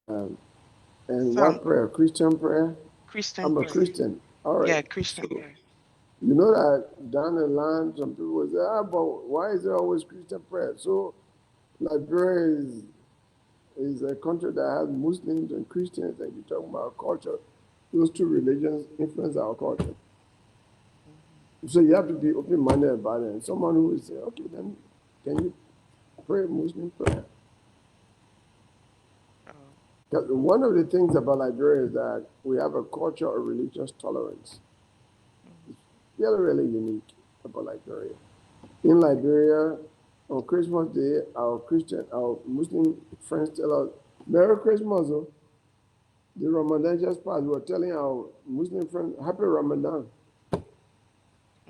Um, and Some what prayer? Christian prayer? Christian I'm a prayer. Christian. All right. Yeah, So, Christian prayer. you know that down the line, some people will say, but why is there always Christian prayer? So, Liberia is a country that has Muslims and Christians, and you're talking about culture. Those two religions influence our culture. So you have to be open-minded about it. And someone who will say, okay, then can you pray Muslim prayer? Oh, Because one of the things about Liberia is that we have a culture of religious tolerance. mhm. Really, really unique about Liberia. In Liberia, on Christmas Day, our Muslim friends tell us, Merry Christmas. Oh. The Ramadan just passed. We were telling our Muslim friends, Happy Ramadan.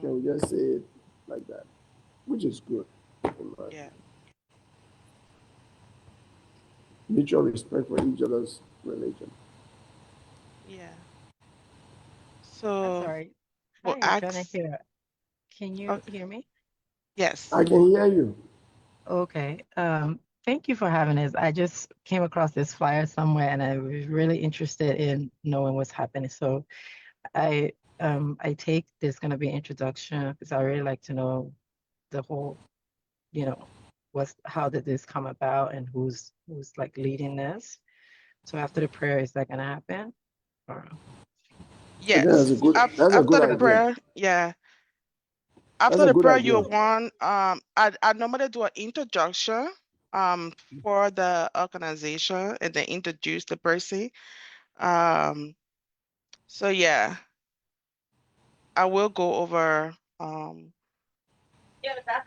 Can we just say it like that? Which is good. Yeah, Mutual respect for each other's religion. yeah. I'm So sorry. we'll Hi, Johnny ask. here. Can you Okay. hear me? Yes. I can hear you. Okay. Thank you for having this. I just came across this flyer somewhere and I was really interested in knowing what's happening. So I take this gonna be introduction because I really like to know the whole, you know, how did this come about and who's like leading this. So after the prayer, is that gonna happen? Or I think that's a Yes. good. That's a After good the idea. prayer, yeah. That's After a the good prayer, you idea. want I normally do an introduction for the organization and then introduce the person. Um so yeah, I will go over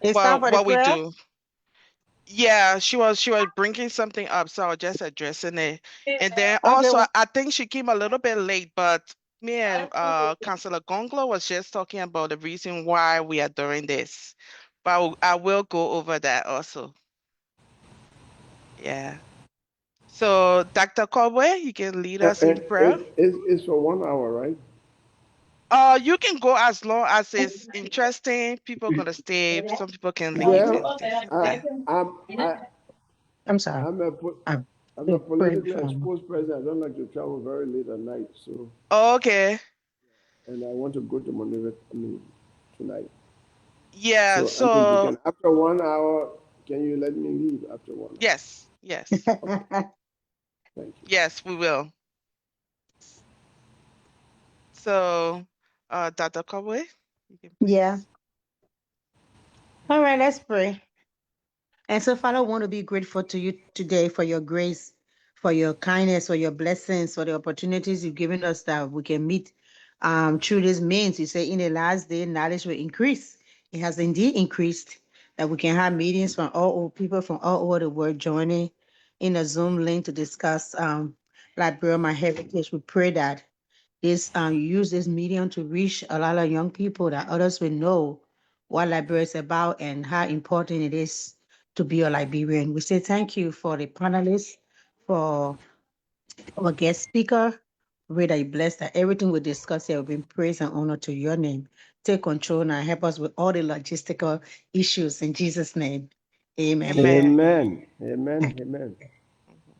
It's time for the what we prayer. do. Yeah, she was bringing something up, so I was just addressing it. And then Okay. also I think she came a little bit late, but me and Councillor Gongloe was just talking about the reason why we are doing this. But I will go over that also. Yeah. So Dr. Cobway, you can lead us in And the prayer. it's for 1 hour, right? You can go as long as it's interesting. People gonna stay. Some people can leave Well, and things like I, that. I'm I, I'm sorry. I'm a I I'm a prayed politically from. exposed person. I don't like to travel very late at night. So, Okay. and I want to go to Monterey, tonight. Yeah. So, I mean, you So can after 1 hour. Can you let me leave after 1 hour? yes, yes, Okay, thank you. yes, we will. So, Dr. Cobway, you can Yeah. please. All right, let's pray. And so, Father, I want to be grateful to you today for your grace, for your kindness, for your blessings, for the opportunities you've given us that we can meet through this means. You say in the last day, knowledge will increase. It has indeed increased, that we can have meetings from people from all over the world joining in a Zoom link to discuss Liberia, my heritage. We pray that this you use this medium to reach a lot of young people, that others will know what Liberia is about and how important it is to be a Liberian. We say thank you for the panelists, for our guest speaker. We pray that you bless that everything we discuss here will bring praise and honor to your name. Take control now. Help us with all the logistical issues in Jesus' name. Amen. Amen. Amen. Amen. Amen. Mhm.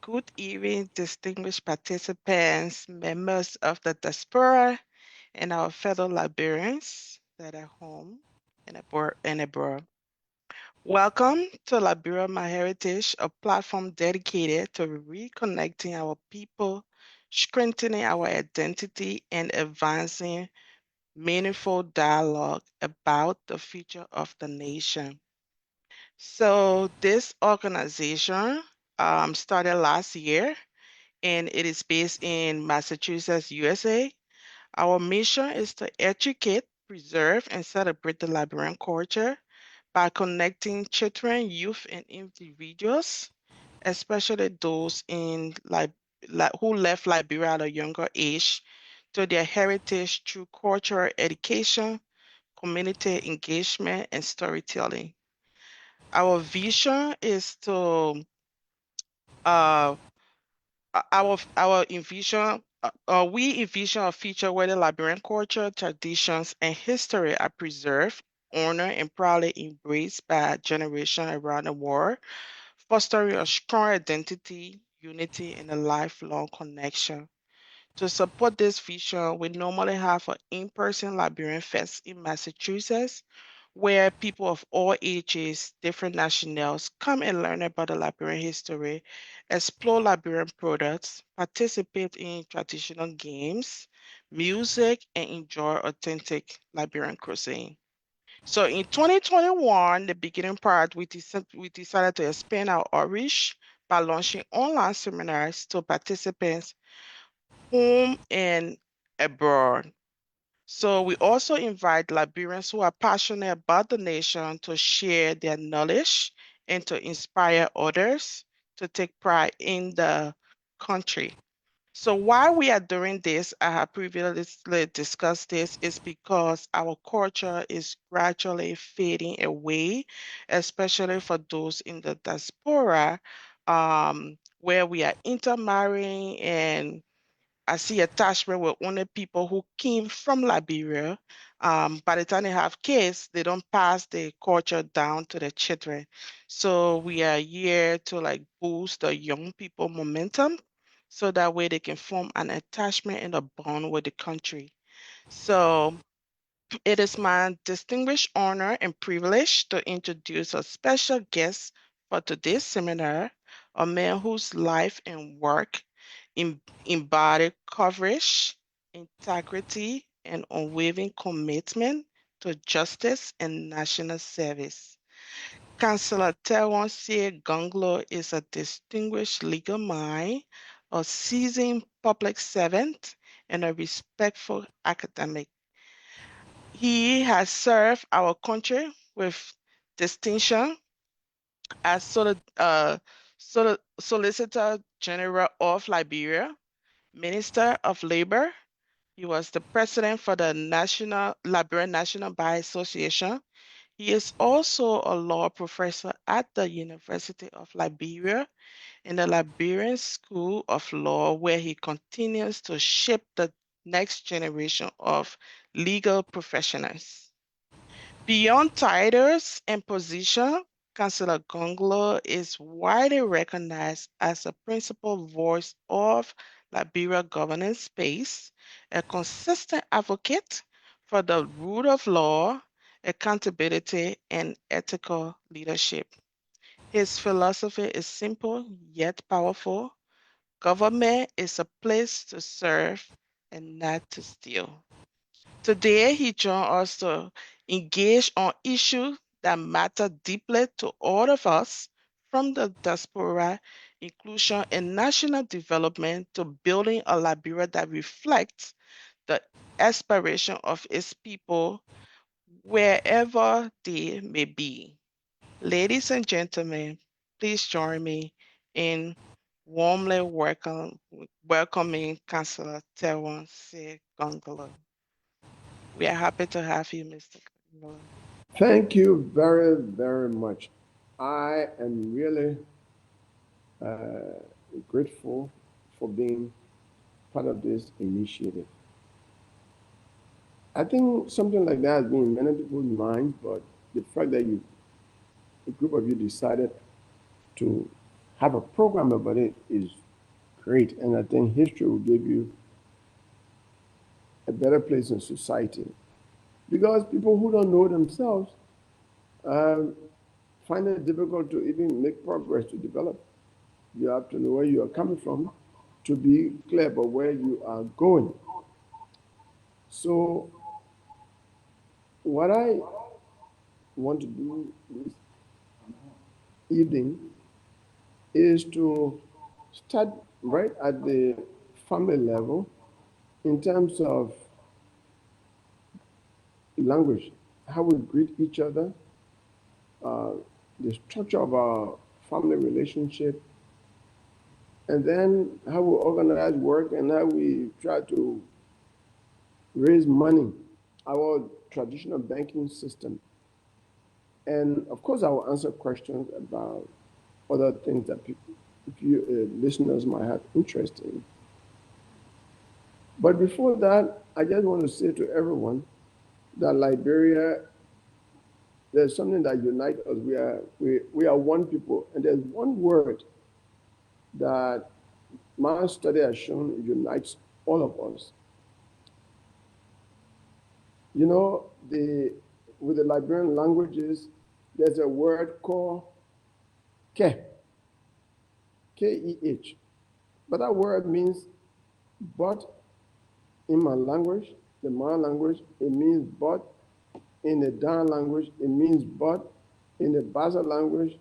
Good evening, distinguished participants, members of the diaspora, and our fellow Liberians that are home and abroad. Welcome to Liberia My Heritage, a platform dedicated to reconnecting our people, strengthening our identity, and advancing meaningful dialogue about the future of the nation. So this organization started last year, and it is based in Massachusetts, USA. Our mission is to educate, preserve, and celebrate the Liberian culture by connecting children, youth, and individuals, especially those who left Liberia at a younger age, to their heritage through cultural education, community engagement, and storytelling. Our vision is to uh, our envision we envision a future where the Liberian culture, traditions, and history are preserved, honored, and proudly embraced by generations around the world, fostering a strong identity unity, and a lifelong connection. To support this vision, we normally have an in-person Liberian Fest in Massachusetts, where people of all ages, different nationals come and learn about the Liberian history, explore Liberian products, participate in traditional games, music, and enjoy authentic Liberian cuisine. So in 2021, the beginning part, we decided to expand our outreach by launching online seminars to participants home and abroad. So we also invite Liberians who are passionate about the nation to share their knowledge and to inspire others to take pride in the country. So while we are doing this, I have previously discussed this, is because our culture is gradually fading away, especially for those in the diaspora, where we are intermarrying, and I see attachment with only people who came from Liberia. By the time they have kids, they don't pass the culture down to the children. So we are here to like boost the young people momentum, so that way they can form an attachment and a bond with the country. So it is my distinguished honor and privilege to introduce a special guest for today's seminar, a man whose life and work embody courage, integrity, and unwavering commitment to justice and national service. Cllr Tiawan Saye Gongloe is a distinguished legal mind, a seasoned public servant, and a respectful academic. He has served our country with distinction as Solicitor General of Liberia, Minister of Labor. He was the president for the Liberian National Bar Association. He is also a law professor at the University of Liberia in the Liberian School of Law, where he continues to shape the next generation of legal professionals. Beyond titles and position, Cllr Gongloe is widely recognized as a principal voice of Liberia governance space, a consistent advocate for the rule of law, accountability, and ethical leadership. His philosophy is simple yet powerful. Government is a place to serve and not to steal. Today, he joined us to engage on issues that matter deeply to all of us, from the diaspora, inclusion, and national development to building a Liberia that reflects the aspiration of its people wherever they may be. Ladies and gentlemen, please join me in warmly welcoming Cllr Tiawan Saye Gongloe. We are happy to have you, Mr. Gongloe. Thank you very, very much. I am really grateful for being part of this initiative. I think something like that has been in many people's minds, but the fact that a group of you decided to have a program about it is great. And I think history will give you a better place in society. Because people who don't know themselves um, find it difficult to even make progress to develop. You have to know where you are coming from to be clear about where you are going. So, what I want to do this evening is to start right at the family level in terms of language, how we greet each other, uh, the structure of our family relationship, and then how we organize work and how we try to raise money, our traditional banking system. And of course, I will answer questions about other things that people, if you listeners might have interest in. But before that, I just want to say to everyone that Liberia, there's something that unites us. We are one people, and there's one word that my study has shown unites all of us. You know, with the Liberian languages, there's a word called ke, K-E-H. But that word means but in my language, the Mayan language, it means but. In the Dan language, it means but. In the Basa language,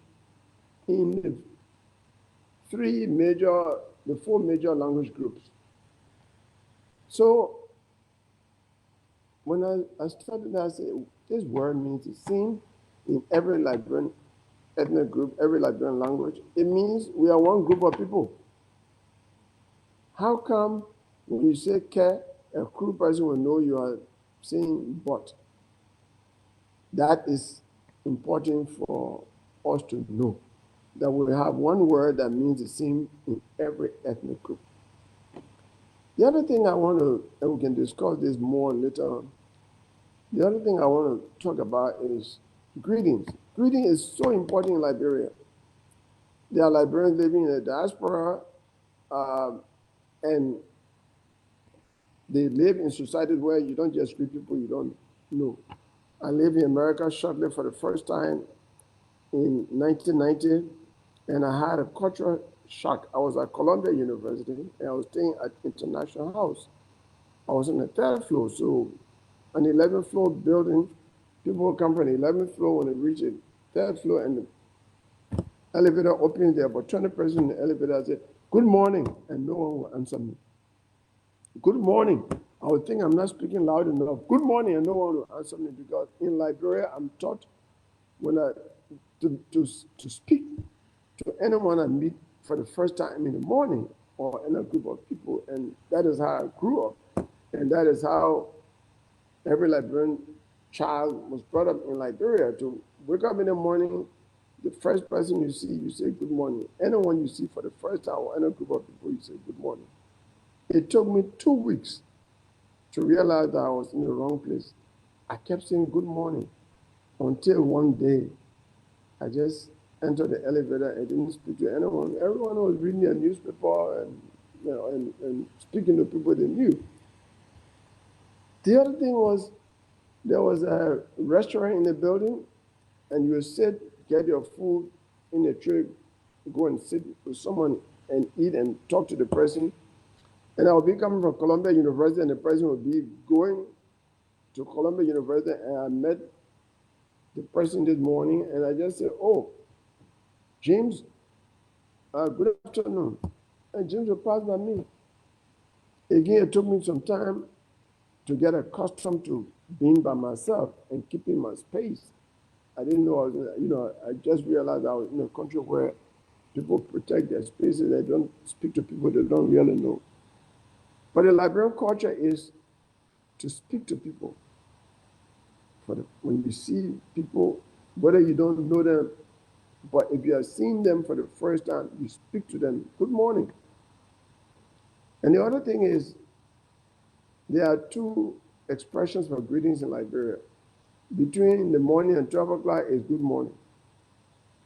in the four major language groups. So when I studied that, I said, this word means the same in every Liberian ethnic group, every Liberian language. It means we are one group of people. How come when you say ke, a Kru person will know you are saying but? That is important for us to know, that we have one word that means the same in every ethnic group. The other thing I want to, and we can discuss this more later on, the other thing I want to talk about is greetings. Greeting is so important in Liberia. There are Liberians living in the diaspora, and they live in societies where you don't just greet people you don't know. I lived in America shortly for the first time in 1990, and I had a cultural shock. I was at Columbia University, and I was staying at International House. I was on the third floor, so an 11th floor building, people come from the 11th floor when they reach the third floor, and the elevator opens, there about 20 persons in the elevator. I said, good morning, and no one will answer me. Good morning. I would think I'm not speaking loud enough. Good morning, and no one will answer me, because in Liberia, I'm taught to speak to anyone I meet for the first time in the morning or in a group of people. And that is how I grew up. And that is how every Liberian child was brought up in Liberia, to wake up in the morning, the first person you see, you say good morning. Anyone you see for the first time or in a group of people, you say good morning. It took me 2 weeks to realize that I was in the wrong place. I kept saying good morning until one day I just entered the elevator and didn't speak to anyone. Everyone was reading a newspaper and, and speaking to people they knew. The other thing was, there was a restaurant in the building, and you would sit, get your food in the tray, go and sit with someone and eat and talk to the person. And I would be coming from Columbia University, and the person would be going to Columbia University, and I met the person this morning, and I just said, oh, James, good afternoon. And James would pass by me. Again, it took me some time to get accustomed to being by myself and keeping my space. I didn't know I was, I just realized I was in a country where people protect their spaces. They don't speak to people they don't really know. But the Liberian culture is to speak to people. When you see people, whether you don't know them, but if you are seeing them for the first time, you speak to them, good morning. And the other thing is, there are two expressions for greetings in Liberia. Between the morning and 12 o'clock is good morning.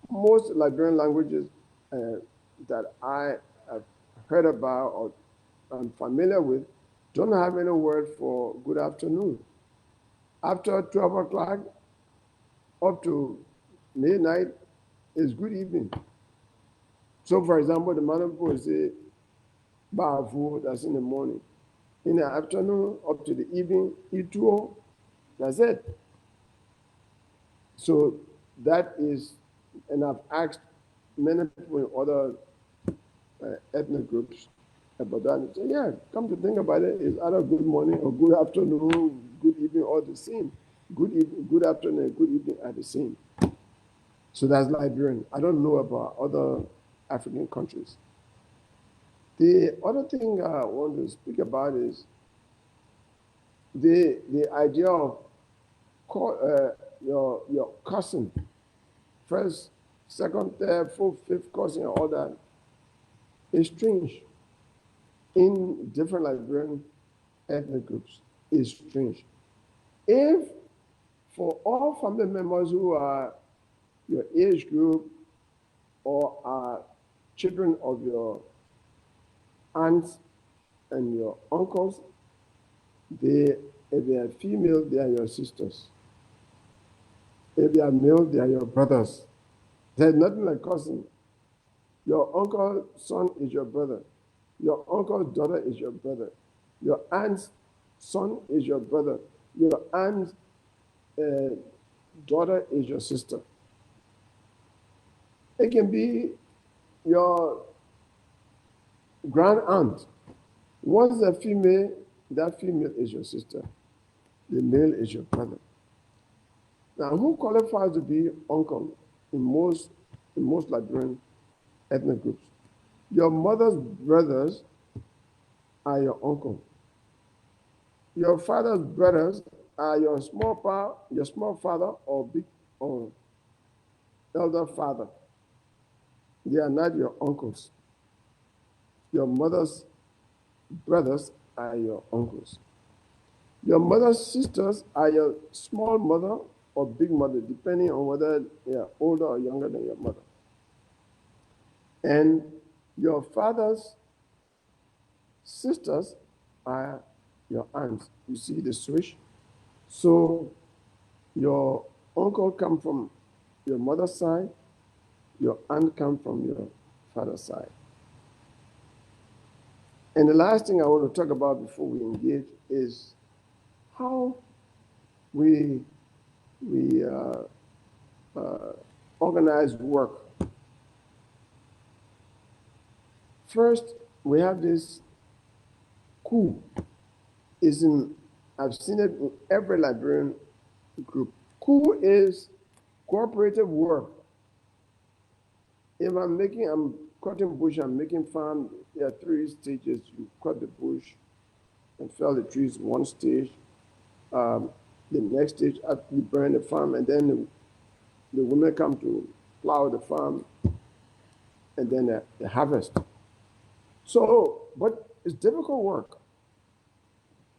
Most Liberian languages that I have heard about or I'm familiar with don't have any word for good afternoon. After 12 o'clock up to midnight is good evening. So, for example, the Manapu will say, Bavu, that's in the morning. In the afternoon up to the evening, Ituo, that's it. So that is, and I've asked many people in other ethnic groups about that. And say, yeah, come to think about it, it's either good morning or good afternoon, good evening, all the same. Good evening, good afternoon, good evening are the same. So that's Liberian. I don't know about other African countries. The other thing I want to speak about is the idea of your cousin, first, second, third, fourth, fifth cousin, all that is strange in different Liberian ethnic groups. Is strange. If for all family members who are your age group or are children of your aunts and your uncles, if they are female, they are your sisters. If they are male, they are your brothers. There's nothing like cousin. Your uncle's son is your brother. Your uncle's daughter is your brother. Your aunt's son is your brother. Your aunt's daughter is your sister. It can be your grand aunt. Once they're female, that female is your sister. The male is your brother. Now, who qualifies to be uncle in most Liberian ethnic groups? Your mother's brothers are your uncle. Your father's brothers are your small father or big or elder father. They are not your uncles. Your mother's brothers are your uncles. Your mother's sisters are your small mother or big mother, depending on whether they are older or younger than your mother. And your father's sisters are your aunts. You see the switch? So your uncle comes from your mother's side, your aunt comes from your father's side. And the last thing I want to talk about before we engage is how we organize work. First, we have this coup. I've seen it in every Liberian group. Coup is cooperative work. If I'm cutting bush, I'm making farm, there are 3 stages. You cut the bush and fell the trees, one stage. The next stage, you burn the farm, and then the women come to plow the farm, and then the harvest. So, but it's difficult work.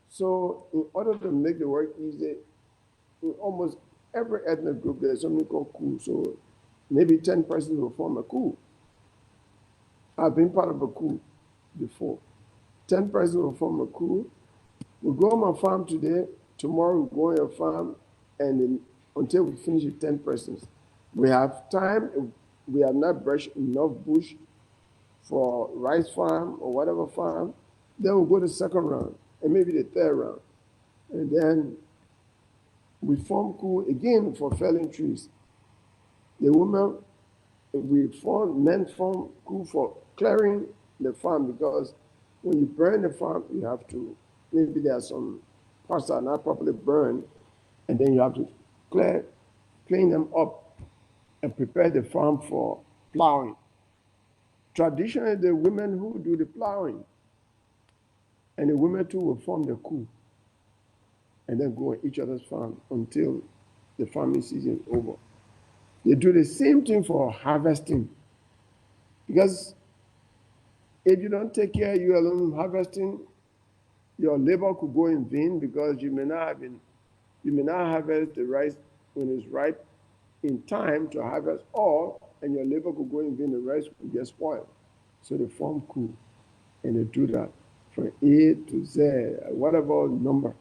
So in order to make the work easy, in almost every ethnic group, there's something called coup. So maybe 10 persons will form a coup. I've been part of a coup before. 10 persons will form a coup. We go on my farm today, tomorrow we go on your farm, and then, until we finish with 10 persons. We have time, if we have not brushed enough bush for rice farm or whatever farm, then we'll go to the second round, and maybe the third round. And then we form coup again for felling trees. The women, men form coup for clearing the farm, because when you burn the farm, you have to, maybe there are some parts that are not properly burned, and then you have to clean them up and prepare the farm for plowing. Traditionally, the women who do the plowing, and the women too will form the coup, and then go on each other's farm until the farming season is over. They do the same thing for harvesting, because if you don't take care, you alone harvesting, your labor could go in vain, because you may not harvest the rice when it's ripe in time to harvest all, and your labor could go in vain, the rice could get spoiled. So they form coup, and they do that from A to Z, whatever number,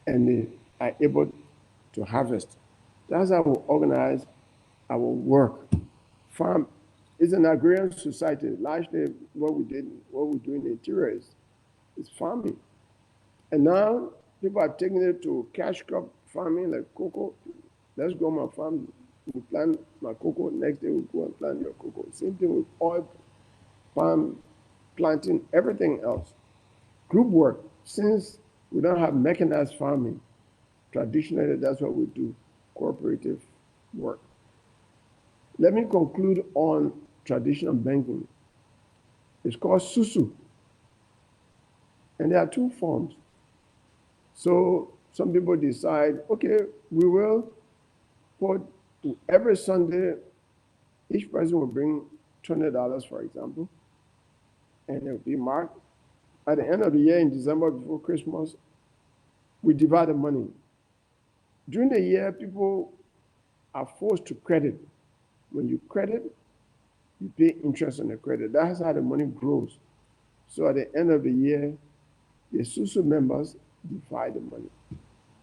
and they are able to harvest. That's how we organize our work. Farm is an agrarian society. Largely what we do in the interior is farming. And now people are taking it to cash crop farming, like cocoa. Let's go on my farm, we plant my cocoa, next day we go and plant your cocoa. Same thing with oil palm planting, everything else. Group work, since we don't have mechanized farming, traditionally that's what we do, cooperative work. Let me conclude on traditional banking. It's called susu. And there are 2 forms. So some people decide, okay, we will put every Sunday, each person will bring $20, for example, and it will be marked. At the end of the year, in December, before Christmas, we divide the money. During the year, people are forced to credit. When you credit, You pay interest on the credit. That's how the money grows. So at the end of the year, the SUSU members divide the money.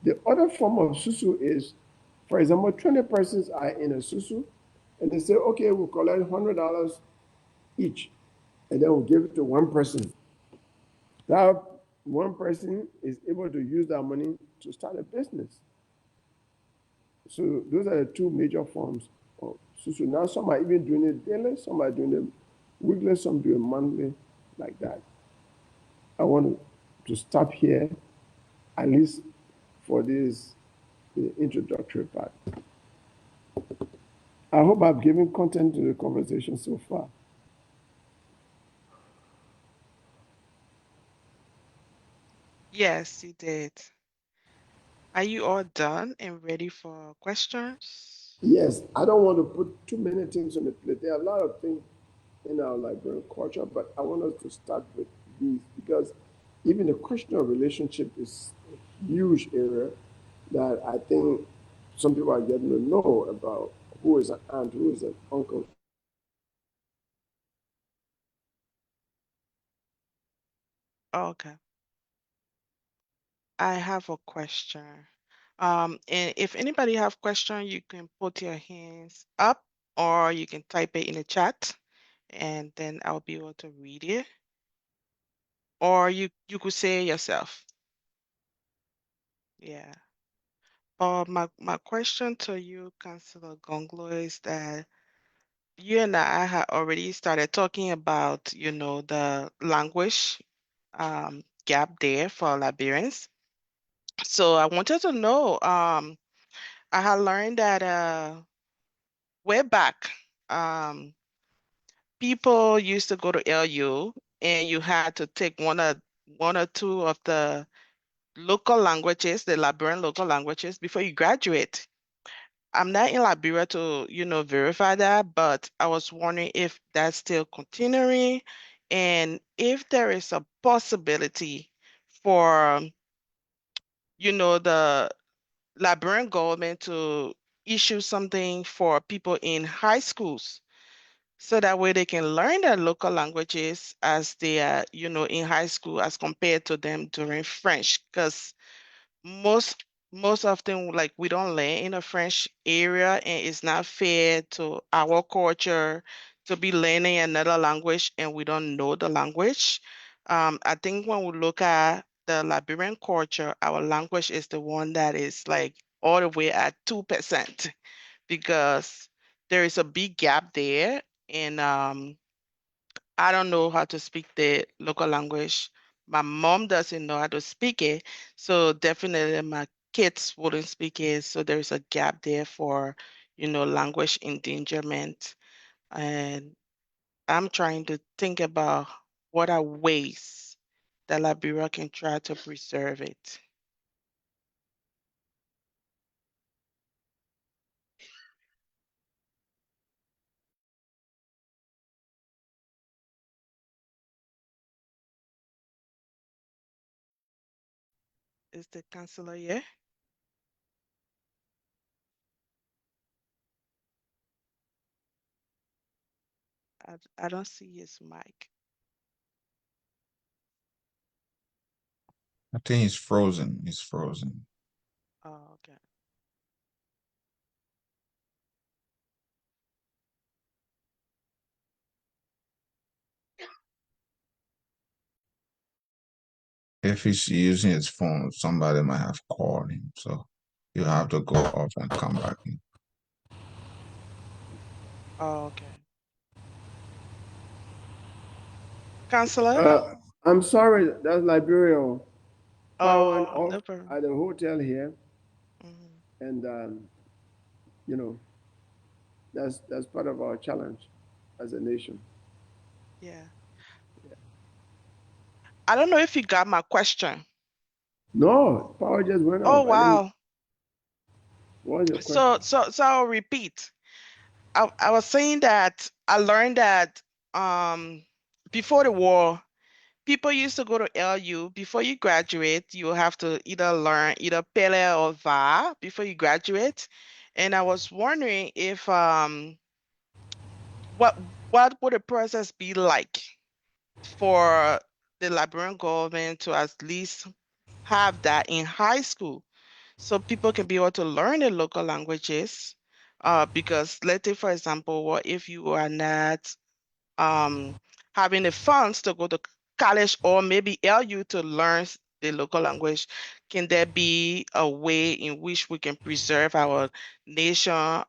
The other form of SUSU is, for example, 20 persons are in a SUSU, and they say, okay, we'll collect $100 each, and then we'll give it to one person. That one person is able to use that money to start a business. So those are the two major forms of SUSU. Now some are even doing it daily, some are doing it weekly, some do it monthly, like that. I want to stop here, at least for this introductory part. I hope I've given content to the conversation so far. Yes, you did. Are you all done and ready for questions? Yes, I don't want to put too many things on the plate. There are a lot of things in our Liberian culture, but I want us to start with these because even the question of relationship is a huge area that I think some people are getting to know about who is an aunt, who is an uncle. Okay. I have a question. And if anybody have question, you can put your hands up or you can type it in the chat and then I'll be able to read it. Or you could say it yourself. Yeah. My question to you, Councillor Gongloe, is that you and I had already started talking about, the language gap there for Liberians. So I wanted to know, I had learned that way back, people used to go to LU and you had to take one or two of the local languages, the Liberian local languages, before you graduate. I'm not in Liberia to, verify that, but I was wondering if that's still continuing and if there is a possibility for, the Liberian government to issue something for people in high schools so that way they can learn their local languages as they are, in high school as compared to them during French. Because most most often like we don't learn in a French area and it's not fair to our culture to be learning another language and we don't know the language. I think when we look at the Liberian culture, our language is the one that is like all the way at 2% because there is a big gap there and I don't know how to speak the local language. My mom doesn't know how to speak it, so definitely my kids wouldn't speak it. So there's a gap there for, language endangerment. And I'm trying to think about what are ways that Liberia can try to preserve it. Is the counselor here? I don't see his mic. I think it's frozen. It's frozen. Oh, okay. If he's using his phone, somebody might have called him. So you have to go off and come back in. Oh, okay. Counselor? I'm sorry, that's Liberian. Power went Oh, off no problem. at the hotel here, Mhm. and you know that's part of our challenge as a nation. Yeah. I don't know if you got my question. No, power just went Oh, off. I didn't. wow. What was your So, question? so I'll repeat. I was saying that I learned that um before the war, people used to go to LU. Before you graduate, you have to either learn either Pele or Va before you graduate. And I was wondering if what what would the process be like for the Liberian government to at least have that in high school so people can be able to learn the local languages? Because let's say, for example, what if you are not having the funds to go to college or maybe LU to learn the local language? Can there be a way in which we can preserve our nation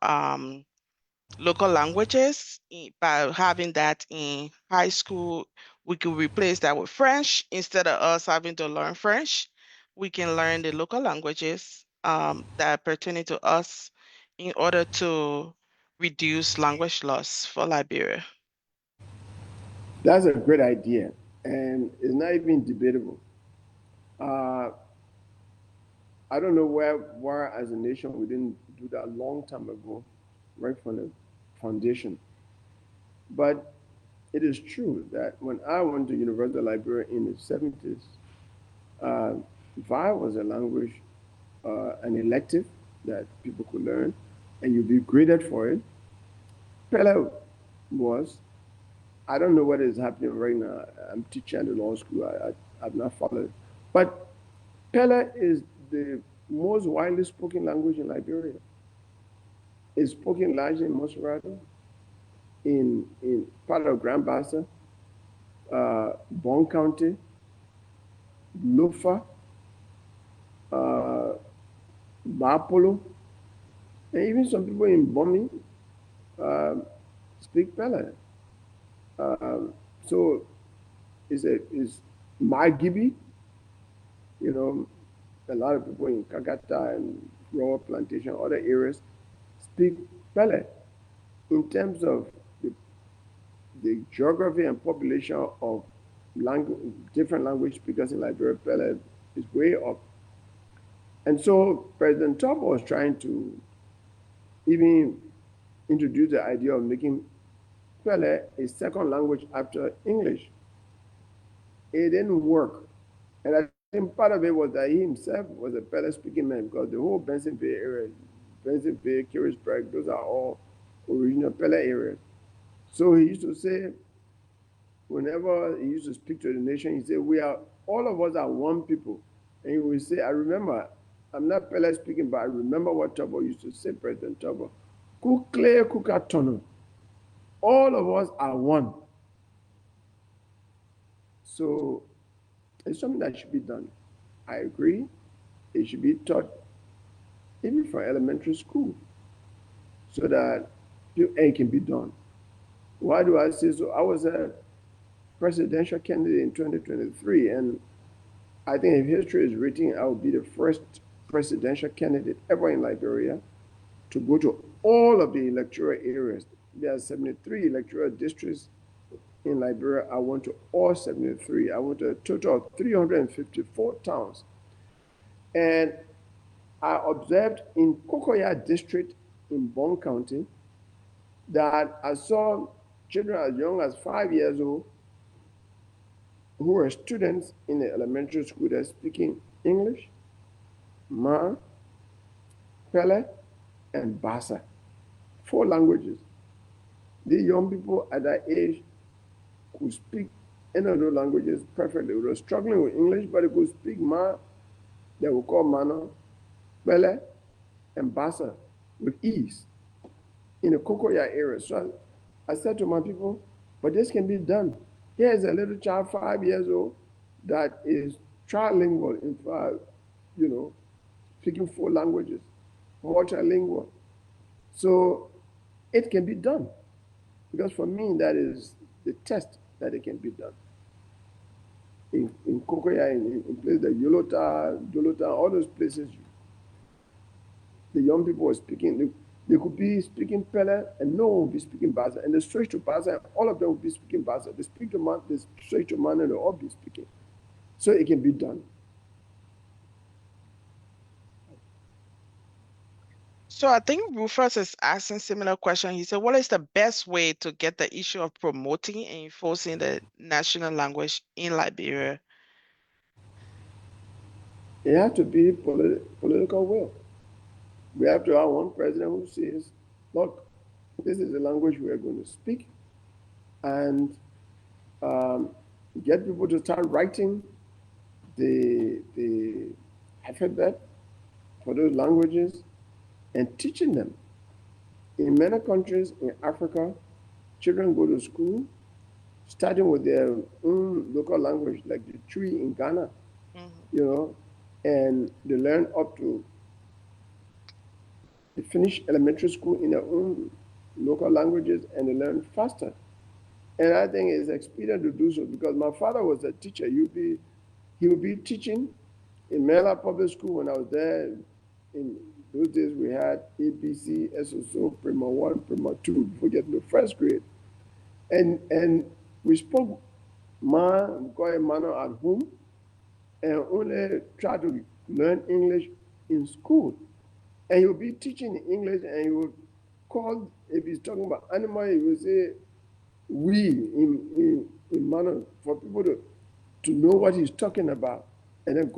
local languages by having that in high school? We could replace that with French instead of us having to learn French. We can learn the local languages that are pertaining to us in order to reduce language loss for Liberia. That's a great idea, and it's not even debatable. Uh, I don't know why as a nation we didn't do that a long time ago, right from the foundation. But it is true that when I went to University of Liberia in the 70s, uh, VI was a language, an elective that people could learn, and you'd be graded for it. Pele was. I don't know what is happening right now. I'm teaching at the law school. I've not followed. But Pele is the most widely spoken language in Liberia. It's spoken largely in Monserrate, in part of Grand Bassa, Bon County, Lofa, uh, Bapolo, and even some people in Bomi uh, speak Pele. So it's Margibi, you know, a lot of people in Kagata and Raw Plantation, other areas speak Pele. In terms of the geography and population of different language speakers in Liberia, Pele is way up. And so President Top was trying to even introduce the idea of making Pele a second language after English. It didn't work. And I think part of it was that he himself was a Pele speaking man because the whole Benson Bay area, Benson Bay, Carisburg, those are all original Pele areas. So he used to say, whenever he used to speak to the nation, he said, we are, all of us are one people. And he would say, I remember, I'm not Pele speaking, but I remember what Tobo used to say, President Tobo. Cllr Tiawan. All of us are one. So it's something that should be done. I agree. It should be taught even from elementary school so that it can be done. Why do I say so? I was a presidential candidate in 2023, and I think if history is written, I will be the first presidential candidate ever in Liberia to go to all of the electoral areas. There are 73 electoral districts in Liberia. I went to all 73. I went to a total of 354 towns. And I observed in Kokoya district in Bon County that I saw children as young as 5 years old who were students in the elementary school that speaking English, Ma, Pele, and Bassa, 4 languages. The young people at that age could speak any of those languages perfectly. They were struggling with English, but they could speak Ma, they would call Mano, Pele, and Bassa with ease in the Kokoya area. So I said to my people, but this can be done. Here's a little child, 5 years old, that is trilingual, in fact, speaking 4 languages, multilingual. So it can be done. Because for me, that is the test that it can be done. In Kokoya, in places like Yolota, Dolota, all those places, the young people were speaking, they could be speaking Pele and no one would be speaking Bassa. And they switch to Bassa and all of them would be speaking Bassa. They speak to man, they switch to man and they'll all be speaking. So it can be done. So I think Rufus is asking similar question. He said, what is the best way to get the issue of promoting and enforcing the national language in Liberia? It has to be political will. We have to have one president who says, look, this is the language we are going to speak. and get people to start writing the alphabet for those languages and teaching them. In many countries in Africa, children go to school starting with their own local language, like the Twi in Ghana, you know, and they learn up to they finish elementary school in their own local languages and they learn faster. And I think it's expedient to do so because my father was a teacher. He would be teaching in Mela Public School when I was there. In those days, we had ABC, SSO, Prima 1, Prima 2, before getting to first grade. And we spoke Mano at home and only tried to learn English in school. And he would be teaching English and he would call, if he's talking about animal, he would say we in manner for people to know what he's talking about and then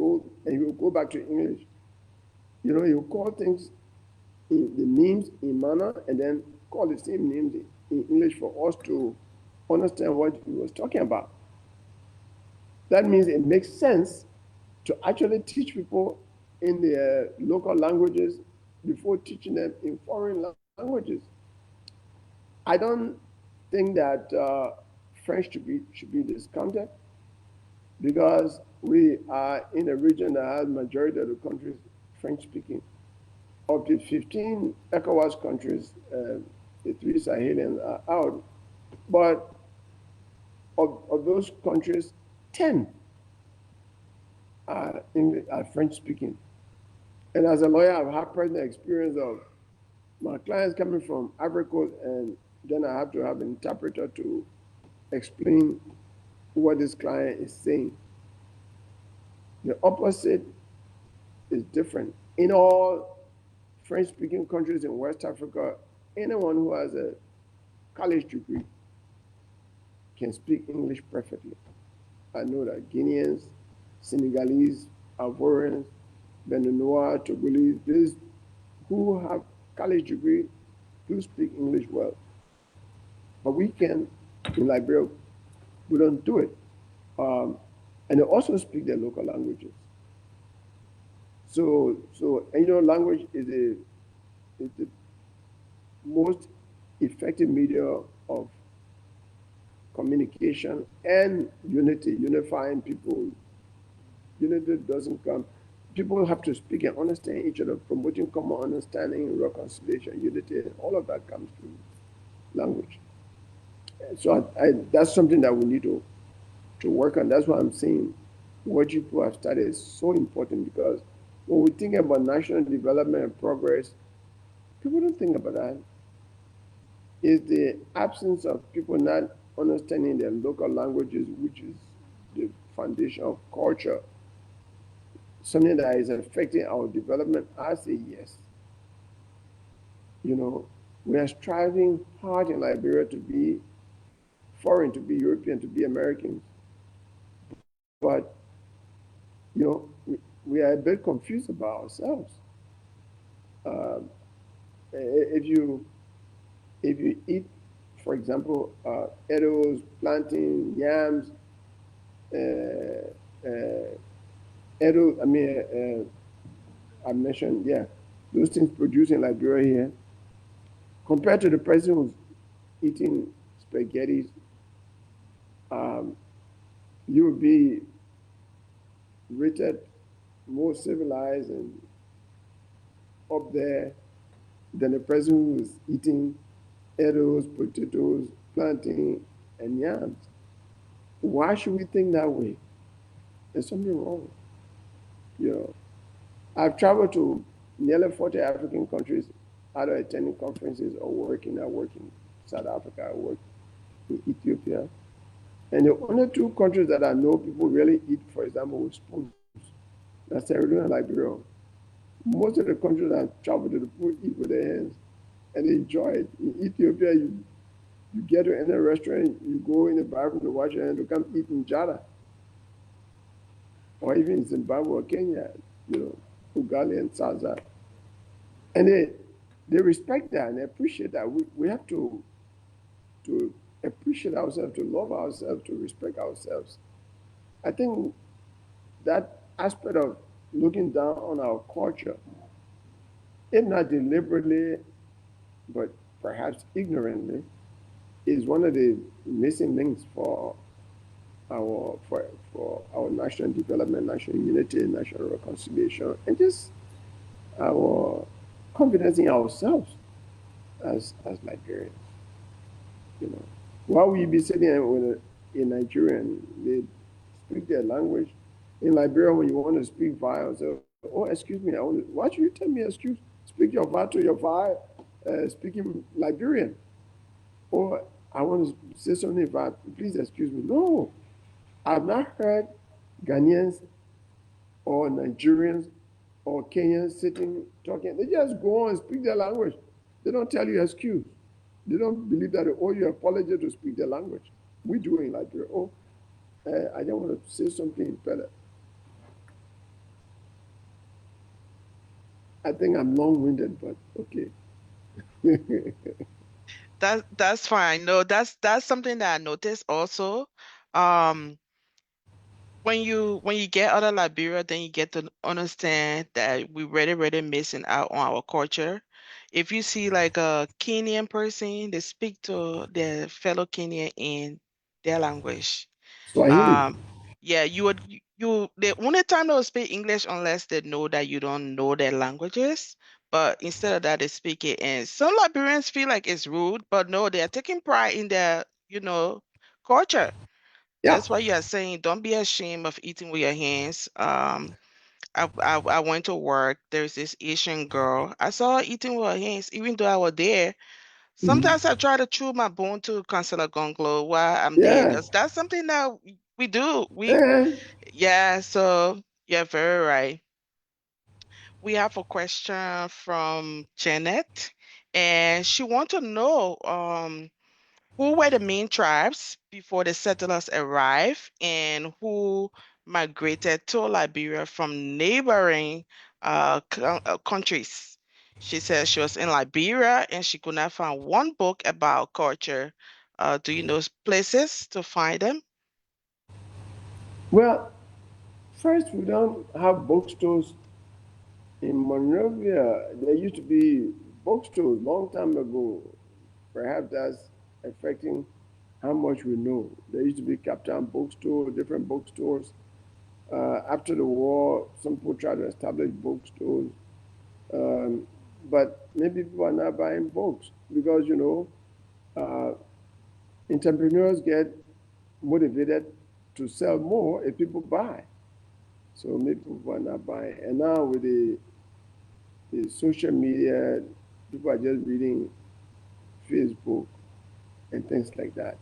he will go back to English. You know, he will call things in the names in manner and then call the same names in English for us to understand what he was talking about. That means it makes sense to actually teach people in their local languages before teaching them in foreign languages. I don't think that French should be discounted because we are in a region that has majority of the countries French speaking. Up to 15 ECOWAS countries, the 3 Sahelians are out, but of those countries, 10 are French speaking. And as a lawyer, I've had personal experience of my clients coming from Ivory Coast, and then I have to have an interpreter to explain what this client is saying. The opposite is different. In all French-speaking countries in West Africa, anyone who has a college degree can speak English perfectly. I know that Guineans, Senegalese, Ivorians, Beninois, Togolese, these who have college degree do speak English well. But we can, in Liberia, we don't do it. And they also speak their local languages. So and you know, language is the most effective media of communication and unity, unifying people. Unity doesn't come. People have to speak and understand each other, promoting common understanding, reconciliation, unity, and all of that comes through language. So that's something that we need to work on. That's why I'm saying what you people have started is so important because when we think about national development and progress, people don't think about that. It's the absence of people not understanding their local languages, which is the foundation of culture, something that is affecting our development. I say yes. You know, we are striving hard in Liberia to be foreign, to be European, to be Americans. But, you know, we are a bit confused about ourselves. If you eat, for example, edibles, plantain, yams, I mentioned, yeah, those things produced in Liberia here, compared to the person who's eating spaghetti, you would be rated more civilized and up there than the person who's eating edibles, potatoes, plantain, and yams. Why should we think that way? There's something wrong. You know, I've traveled to nearly 40 African countries, either attending conferences or working. I work in South Africa, I work in Ethiopia. And the only 2 countries that I know people really eat, for example, with spoons, that's Sierra Leone and Liberia. Most of the countries that I travel to, the people eat with their hands and they enjoy it. In Ethiopia, you get to any restaurant, you go in the bathroom to wash your hands to come eat in Jada. Or even in Zimbabwe or Kenya, you know, ugali and salsa. And they respect that and they appreciate that. We have to appreciate ourselves, to love ourselves, to respect ourselves. I think that aspect of looking down on our culture, if not deliberately, but perhaps ignorantly, is one of the missing links for for our national development, national unity, national reconciliation, and just our confidence in ourselves as Liberians. You know, why will you be sitting with a Nigerian? They speak their language. In Liberia, when you want to speak vowels, oh, excuse me, why should you tell me excuse? Speak your va to your va, speaking Liberian. Or I want to say something about, please excuse me. No, I've not heard Ghanaians or Nigerians or Kenyans sitting talking. They just go on and speak their language. They don't tell you excuse. They don't believe that they owe you apology to speak their language. We do in Liberia. Oh, I just want to say something better. I think I'm long-winded, but okay. That's fine. No, that's something that I noticed also. Um, when you get out of Liberia, then you get to understand that we really missing out on our culture. If you see like a Kenyan person, they speak to their fellow Kenyan in their language. Swahili. Yeah, the only time they will speak English unless they know that you don't know their languages. But instead of that, they speak it. And some Liberians feel like it's rude, but no, they are taking pride in their, culture. Yeah. That's why you are saying don't be ashamed of eating with your hands. I went to work. There's this Asian girl. I saw her eating with her hands, even though I was there. Mhm. Sometimes I try to chew my bone to Cllr Gongloe while I'm there, Yeah. because that's something that we do. Eh. Yeah, so you're very right. We have a question from Janet, and she wants to know, who were the main tribes before the settlers arrived and who migrated to Liberia from neighboring countries. She says she was in Liberia and she could not find one book about culture. Do you know places to find them? Well, first, we don't have bookstores in Monrovia. There used to be bookstores long time ago. Perhaps that's affecting how much we know. There used to be Captain Bookstore, different bookstores. After the war, some people tried to establish bookstores, um, but maybe people are not buying books because uh, entrepreneurs get motivated to sell more if people buy. So maybe people are not buying. And now with the social media, people are just reading Facebook and things like that.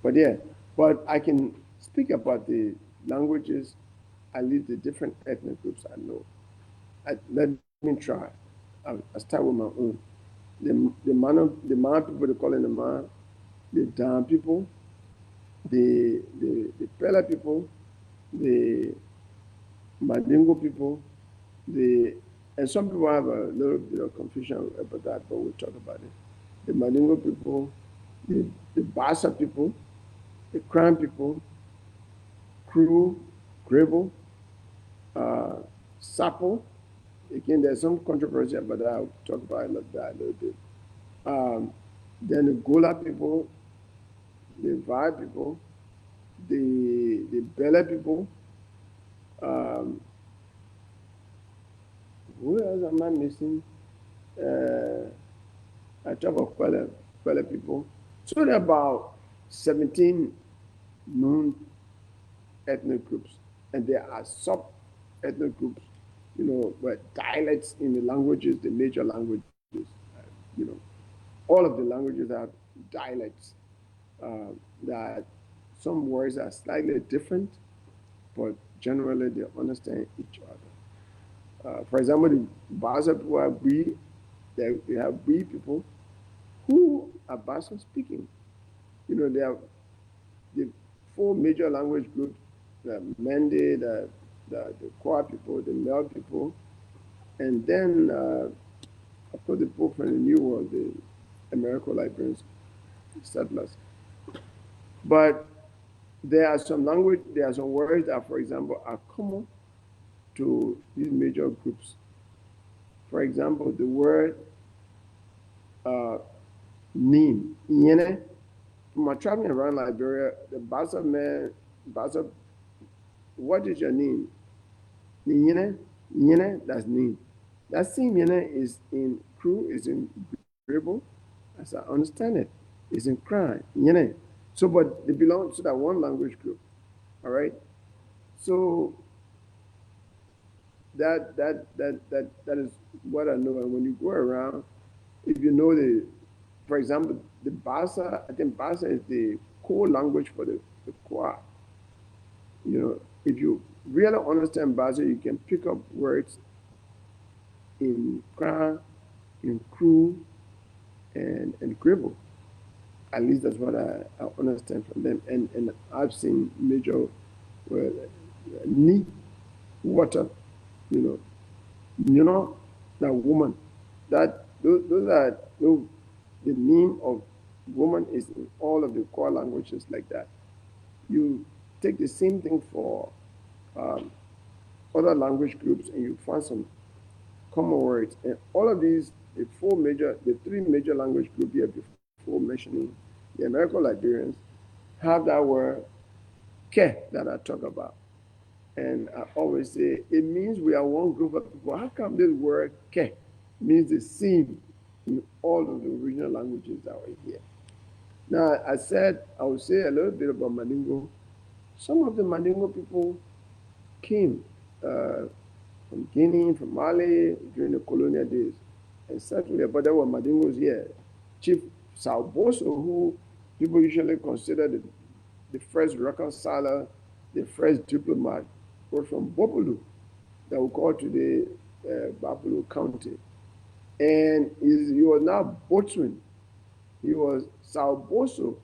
But yeah, but I can speak about the languages, at least the different ethnic groups I know. Let me try. I'll start with my own. The Man people, they call it the Man, the Dan people, the Pela people, the Mandingo people, the and some people have a little bit of confusion about that, but we'll talk about it. The Mandingo people, the, the Bassa people, the Crown people, Crew, Grable, uh, Sapo. Again, there's some controversy about that. I'll talk about that a little bit. Um, then the Gola people, the Vai people, the Bele people. Um, who else am I missing? Uh, I talk about Kwele people. So there are about 17 known ethnic groups, and there are sub ethnic groups, but dialects in the languages, the major languages, you know, all of the languages have dialects that some words are slightly different, but generally they understand each other. For example, the Basa people are Bri, they have Bri people who are Basa speaking. They have the four major language groups: the Mende, the Kwa people, the Mel people, and then, of course, the people from the New World, the American Liberians, settlers. But there are some words that, for example, are common to these major groups. For example, the word name, yene. From my traveling around Liberia, the Bassa man, Bassa, what is your name? Yene, yene, that's name. That same yene is in crew, is in Gribble, as I understand it, is in crime, yene. So, but they belong to that one language group, all right? So that is what I know. And when you go around, if you know for example, the Bassa, I think Bassa is the core language for the Kwa. You know, if you really understand Bassa, you can pick up words in Kra, in Kru, and Gribble. At least that's what I understand from them. And I've seen major ni, water, you know, that woman. Those are the name of woman is in all of the core languages like that. You take the same thing for um, other language groups and you find some common words. And all of these, the three major language groups here before mentioning the American Liberians, have that word ke that I talk about. And I always say it means we are one group of people. How come this word ke means the same in all of the original languages that were here? Now, I would say a little bit about Mandingo. Some of the Mandingo people came from Guinea, from Mali during the colonial days and settled here, but there were Mandingos here. Chief Salboso, who people usually consider the first reconciler, the first diplomat, was from Bopolu, that we call today Bapulu County. And he was now boatswain. He was Salboso,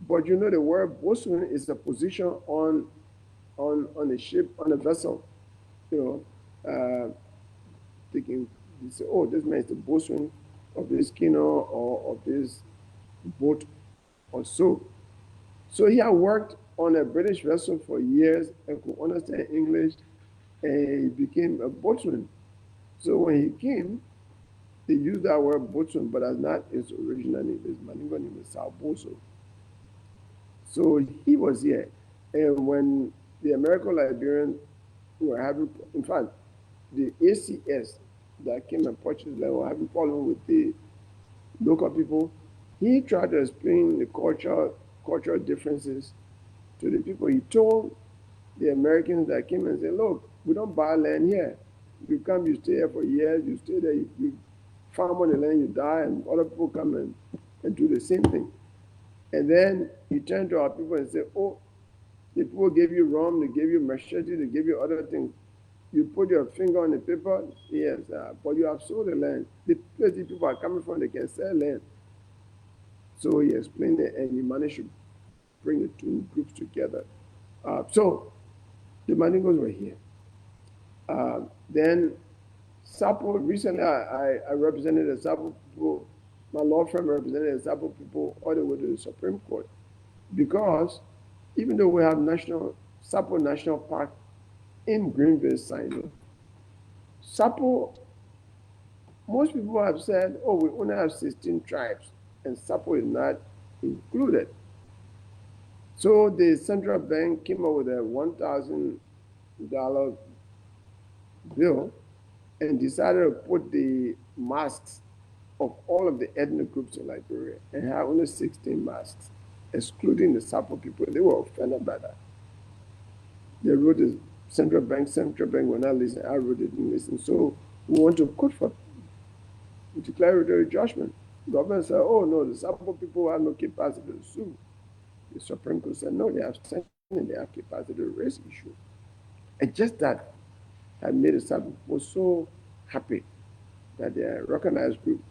but you know the word boatswain is a position on a ship, on a vessel. You know, thinking, you say, oh, this man is the boatswain of this canoe or of this boat or so. So he had worked on a British vessel for years and could understand English, and he became a boatswain. So when he came, they used that word boatswain, but that's not his original name. His Maningo name is Salboso. So he was here. And when the American Liberians were having, in fact, the ACS that came and purchased land were having problem with the local people, he tried to explain the cultural differences to the people. He told the Americans that came and said, look, we don't buy land here. You come, you stay here for years, you stay there, you farm on the land, you die, and other people come and do the same thing. And then he turned to our people and said, oh, the people gave you rum, they gave you machete, they gave you other things. You put your finger on the paper, yes, but you have sold the land. The place the people are coming from, they can sell land. So he explained it, and he managed to bring the two groups together. So the Mandingos were here. Then Sapo, recently I represented the Sapo people, my law firm represented the Sapo people all the way to the Supreme Court. Because even though we have Sapo National Park in Greenville, Sino, Sapo, most people have said, oh, we only have 16 tribes, and Sapo is not included. So the central bank came up with a $1,000 bill and decided to put the masks of all of the ethnic groups in Liberia and have only 16 masks, excluding the Sapo people. They were offended by that. They wrote the central bank will not listen. I wrote it, didn't listen. So we want to court for declaratory judgment. The government said, oh no, the Sapo people have no capacity to sue. The Supreme Court said, no, they have standing, they have capacity to raise issue. And just that had made the Sapo people so happy that they are a recognized group.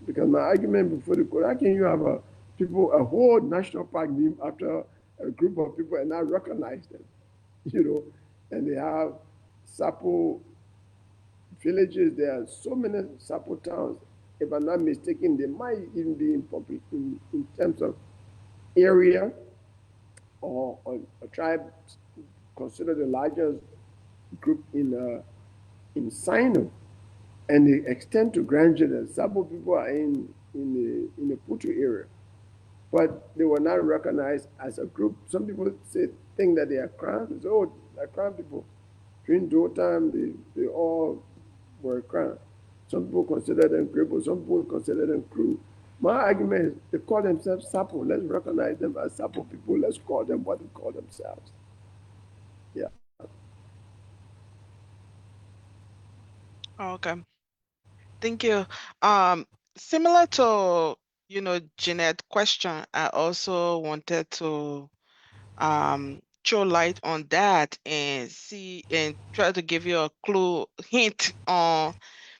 Because my argument before the court, how can you have a whole national park named after a group of people and not recognize them? You know, and they have Sapo villages. There are so many Sapo towns. If I'm not mistaken, they might even be in terms of area, or a tribe considered the largest group in Sino, and they extend to grandchildren. Sabo people are in the Putu area, but they were not recognized as a group. Some people think that they are Crown. They say, oh, they're Crown people. During Dole time, they all were Crown. Some people consider them crippled. Some people consider them crew. My argument is they call themselves Sapo. Let's recognize them as Sapo people. Let's call them what they call themselves. Yeah. Okay. Thank you. Um, Similar to, Jeanette's question, I also wanted to throw light on that and see and try to give you a clue hint on,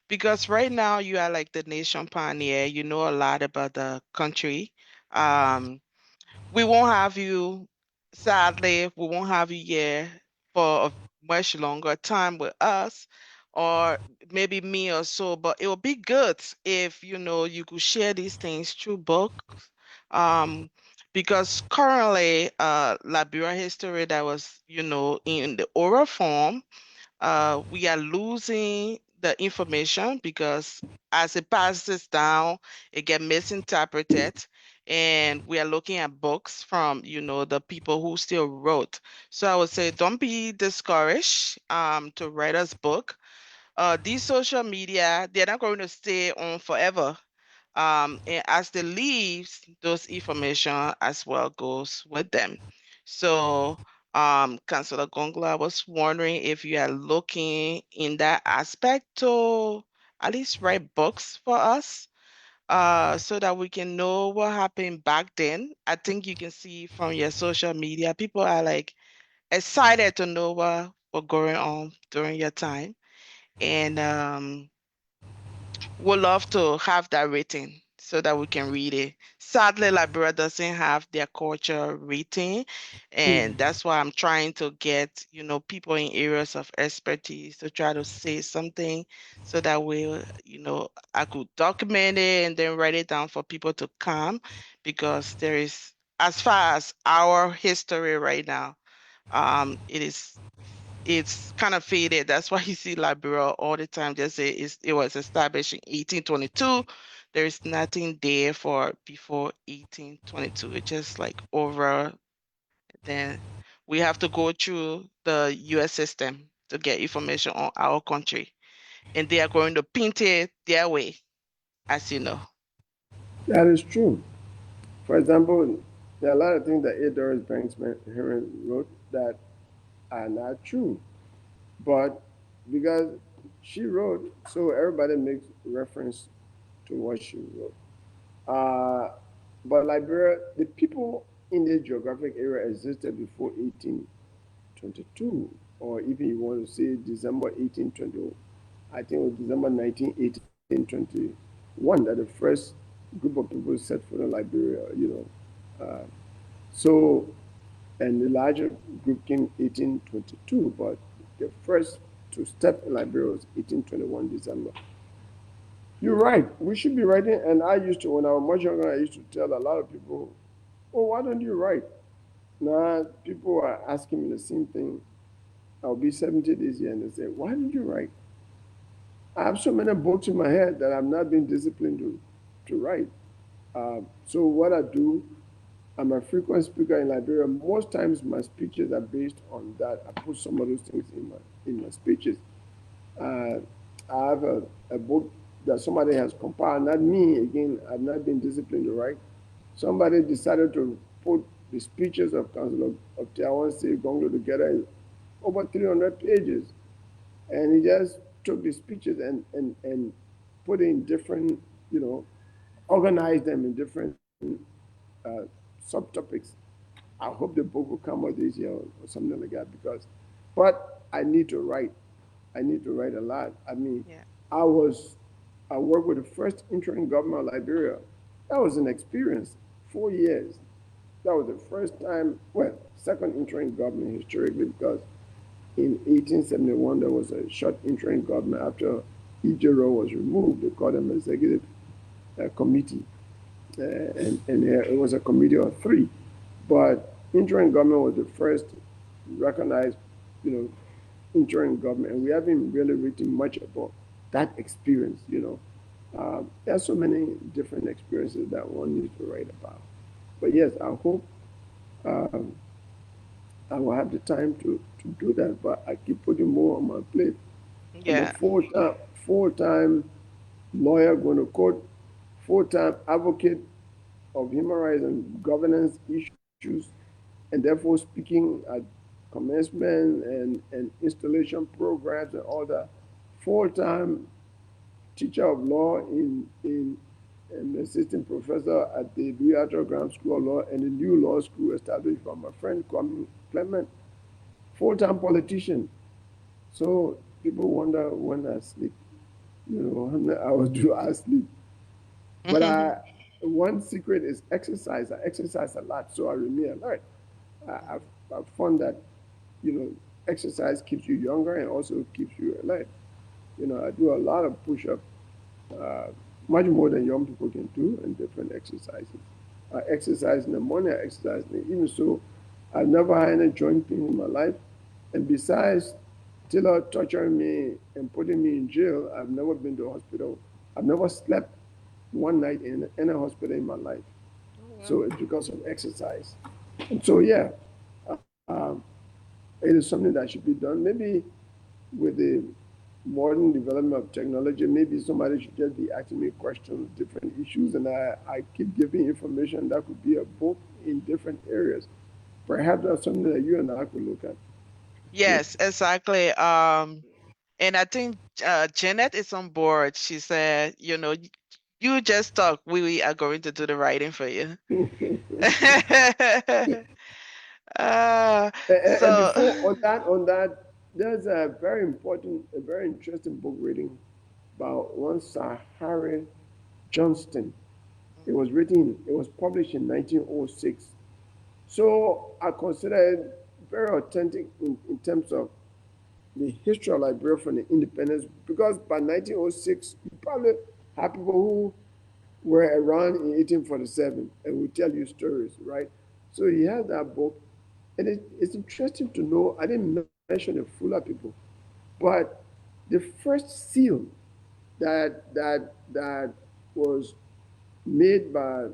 because right now you are like the nation pioneer, you know a lot about the country. Um, we won't have you, sadly, we won't have you here for a much longer time with us, or maybe me or so, but it would be good if, you could share these things through books. Um, because currently, Liberia history that was, in the oral form, we are losing the information because as it passes down, it gets misinterpreted. And we are looking at books from, the people who still wrote. So I would say don't be discouraged to write us book. These social media, they're not going to stay on forever. And as they leave, those information as well goes with them. So, Councillor Gongloe, I was wondering if you are looking in that aspect to at least write books for us, so that we can know what happened back then. I think you can see from your social media, people are like excited to know what going on during your time. And would love to have that written so that we can read it. Sadly, Liberia doesn't have their culture written, and that's why I'm trying to get, people in areas of expertise to try to say something so that way, I could document it and then write it down for people to come, because there is, as far as our history right now, it's kind of faded. That's why you see Liberia all the time just say it was established in 1822. There's nothing there for before 1822. It's just like over. Then we have to go through the US system to get information on our country. And they are going to paint it their way, as you know. That is true. For example, there are a lot of things that A. Doris Banks wrote that are not true. But because she wrote, so everybody makes reference to what she wrote. But Liberia, the people in this geographic area existed before 1822, or even you want to say December 1820, I think it was December 19, 1821, that the first group of people set foot in Liberia, so, and the larger group came 1822, but the first to step in Liberia was 1821 December. You're right. We should be writing. And I used to, when I was much younger, I used to tell a lot of people, oh, why don't you write? Now people are asking me the same thing. I'll be 70 this year, and they say, why did you write? I have so many books in my head that I'm not being disciplined to write. So what I do, I'm a frequent speaker in Liberia. Most times my speeches are based on that. I put some of those things in my speeches. Uh, I have a book that somebody has compiled, not me. Again, I've not been disciplined to write. Somebody decided to put the speeches of Cllr Tiawan Saye Gongloe together in over 300 pages. And he just took the speeches and put it in different, organized them in different uh, subtopics. I hope the book will come out this year or something like that because, but I need to write. I need to write a lot. I mean, Yeah. I was, I worked with the first interim government of Liberia. That was an experience, 4 years. That was the first time, well, second interim government historically because in 1871 there was a short interim government after Ijero was removed. They called them executive committee. And it was a committee of three. But interim government was the first recognized, interim government, and we haven't really written much about that experience. There are so many different experiences that one needs to write about. But yes, I hope um, I will have the time to do that. But I keep putting more on my plate. I'm a Yeah. full-time lawyer, going to court, full-time advocate of human rights and governance issues, and therefore speaking at commencement and installation programs and all that. Full-time teacher of law in an assistant professor at the Louis Graham School of Law and the new law school established by my friend Clement. Full-time politician. So people wonder when I sleep. How many hours do I sleep? But one secret is exercise. I exercise a lot, so I remain alert. I've found that exercise keeps you younger and also keeps you alert. I do a lot of push-up, uh, much more than young people can do, and different exercises. I exercise in the morning. I exercise in the evening. So I've never had any joint pain in my life. And besides Cllr torturing me and putting me in jail, I've never been to a hospital. I've never slept one night in a hospital in my life. Oh, wow. So it's because of exercise. And so, yeah, um, it is something that should be done. Maybe with the modern development of technology, maybe somebody should just be asking me questions, different issues, and I keep giving information that could be a book in different areas. Perhaps that's something that you and I could look at. Yes, exactly. And I think Janet is on board. She said, you just talk. We are going to do the writing for you. uh, And so, before on that, there's a very interesting book reading about one Sir Harry Johnston. It was published in 1906. So I consider it very authentic in terms of the history of Liberia from the independence, because by 1906, you probably have people who were around in 1847 and will tell you stories, right? So he has that book, and it's interesting to know. I didn't mention the Fuller people, but the first seal that was made by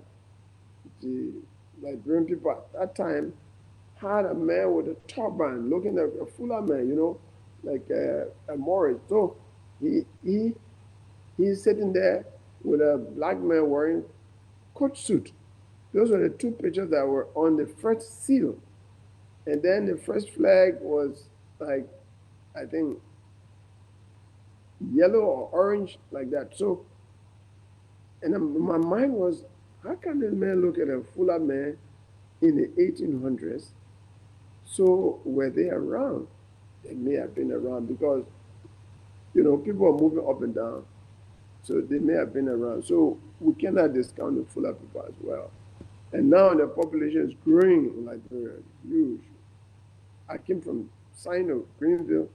the Liberian people at that time had a man with a turban looking like a Fuller man, like a Morris. So he he's sitting there with a black man wearing coat suit. Those were the two pictures that were on the first seal. And then the first flag was like, I think, yellow or orange, like that. So, and my mind was, how can this man look at a Fuller man in the 1800s? So, were they around? They may have been around because, people are moving up and down. So, they may have been around. So, we cannot discount the Fuller people as well. And now the population is growing in Liberia, huge. I came from Sino, Greenville.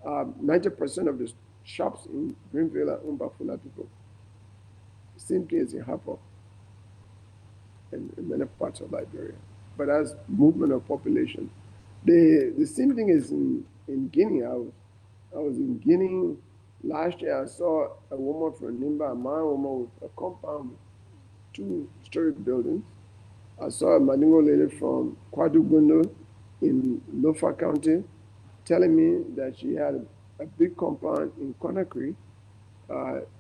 90% of the shops in Greenville are owned by Fuller people. Same case in Harper and in many parts of Liberia. But as movement of population, the same thing is in Guinea. I was in Guinea last year. I saw a woman from Nimba, a man woman with a compound with two-story buildings. I saw a Mandingo lady from Kwadugundo in Lofa County telling me that she had a big compound in Conakry.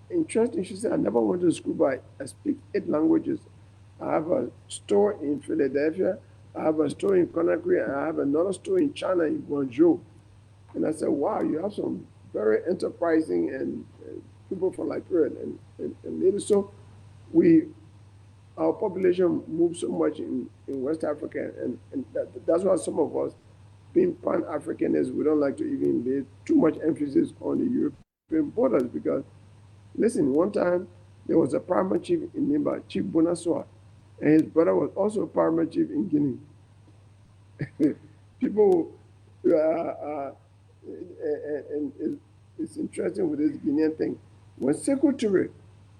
Interesting, she said, I never went to school, but I speak 8 languages. I have a store in Philadelphia, I have a store in Conakry, and I have another store in China, in Guangzhou. And I said, wow, you have some very enterprising and people from Liberia and ladies. So we our population moves so much in West Africa, and that's why some of us, being Pan Africanists, we don't like to even lay too much emphasis on the European borders because, listen, one time there was a paramount chief in Nimba, Chief Bonassoa, and his brother was also a paramount chief in Guinea. People, and it's interesting with this Guinean thing. When Secretary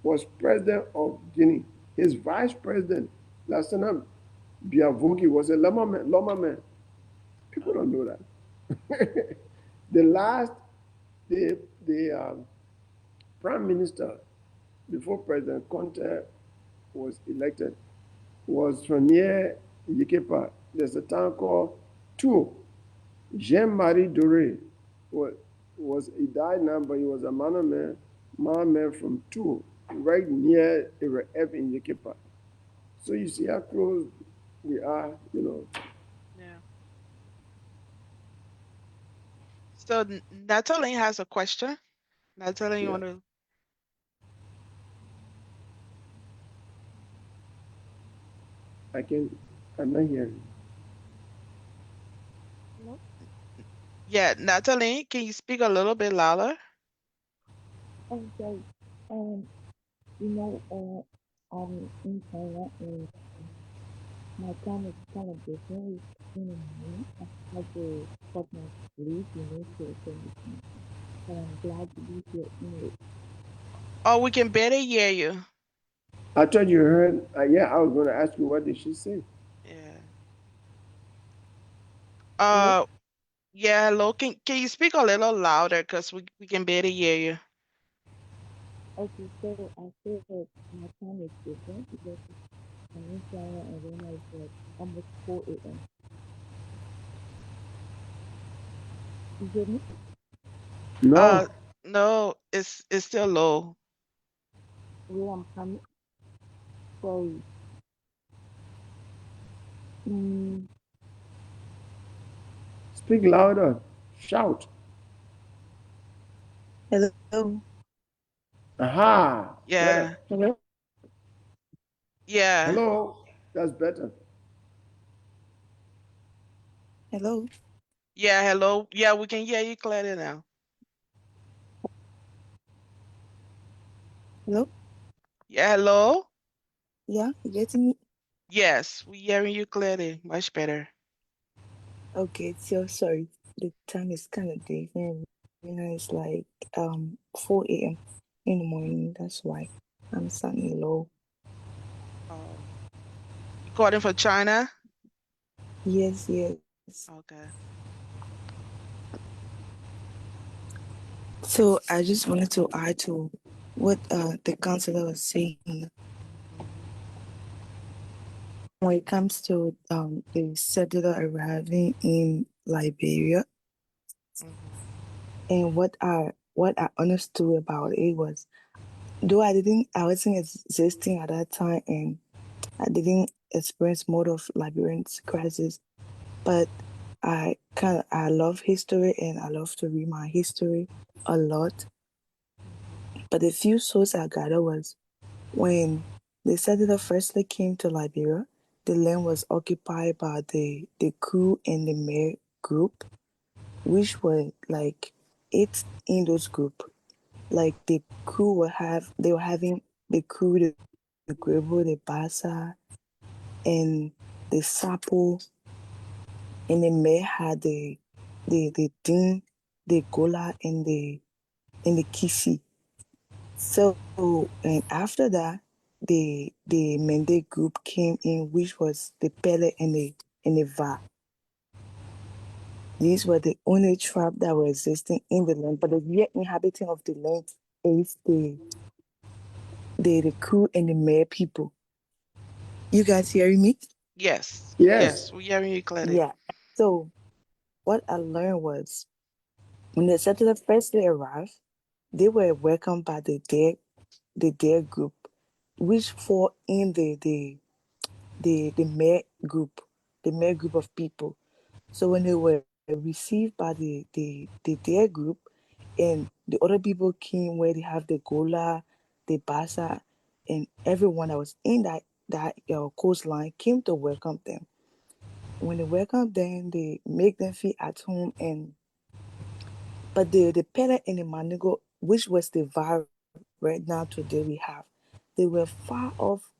was president of Guinea, his vice president, Lieutenant Biavogi was a Lama man. People don't know that. The last, the prime minister before President Conte was elected was from near Yikepa. There's a town called Tour. Jean-Marie Doré he died now, but he was a man from Tour, right near F in Yikepa. So you see how close we are, Yeah. So Natalie has a question. Natalie, you Yeah. want to? I'm not hearing. No. Yeah, Natalie, can you speak a little bit louder? Okay. You know, I'm in China and my time is kind of different. It's in the morning. I had to stop my sleep, to attend this meeting. But I'm glad to be here anyway. Oh, we can better hear you. I thought you heard, yeah, I was going to ask you, what did she say? Yeah. Hello? Yeah, hello. Can you speak a little louder? Because we can better hear you. Okay, so I said that my time is different because I'm in China and then it's like almost 4 a.m. You hear me? No. No, it's still low. Where I'm coming? Sorry. Mm, Speak louder. Shout. hello? Aha. Better. Yeah. Hello? Yeah. Hello. That's better. Hello? Yeah, hello. Yeah, we can hear you clearly now. Hello? Yeah, hello. Yeah, you getting me? Yes, we hearing you clearly. Much better. Okay, so sorry. The time is kind of different. It's like 4 a.m. in the morning. That's why I'm sounding low. Oh, you calling for China? Yes, yes. Okay. So I just wanted to add to what the counselor was saying Mm-hmm. when it comes to the settler arriving in Liberia, Mm-hmm. and what I understood about it was, though I wasn't existing at that time and I didn't experience more of Liberian's crisis, but I love history and I love to read my history a lot. Mm-hmm. But the few sources I gathered was when the settler firstly came to Liberia, the land was occupied by the crew and the mayor group, which were like eight in those group. Like the crew they were having the crew, the Grebo, the Basa, and the Sapo, and the mayor had the Din, the Gola, and the Kisi. So and after that, the Mende group came in, which was the Pele and the Va. These were the only tribe that were existing in the land, but the real inhabitant of the land is the Kru and the Mare people. You guys hearing me? Yes. Yes. Yes, we hearing you clearly. Yeah. So what I learned was when the settlers firstly arrived, they were welcomed by the Dare group, which fall in the Mare group of people. So when they were received by the Dare group, and the other people came where they have the Gola, the Basa, and everyone that was in that coastline came to welcome them. When they welcome them, they make them feel at home. And but the Pele and the Manigo, which was the vibe right now today we have, they were far off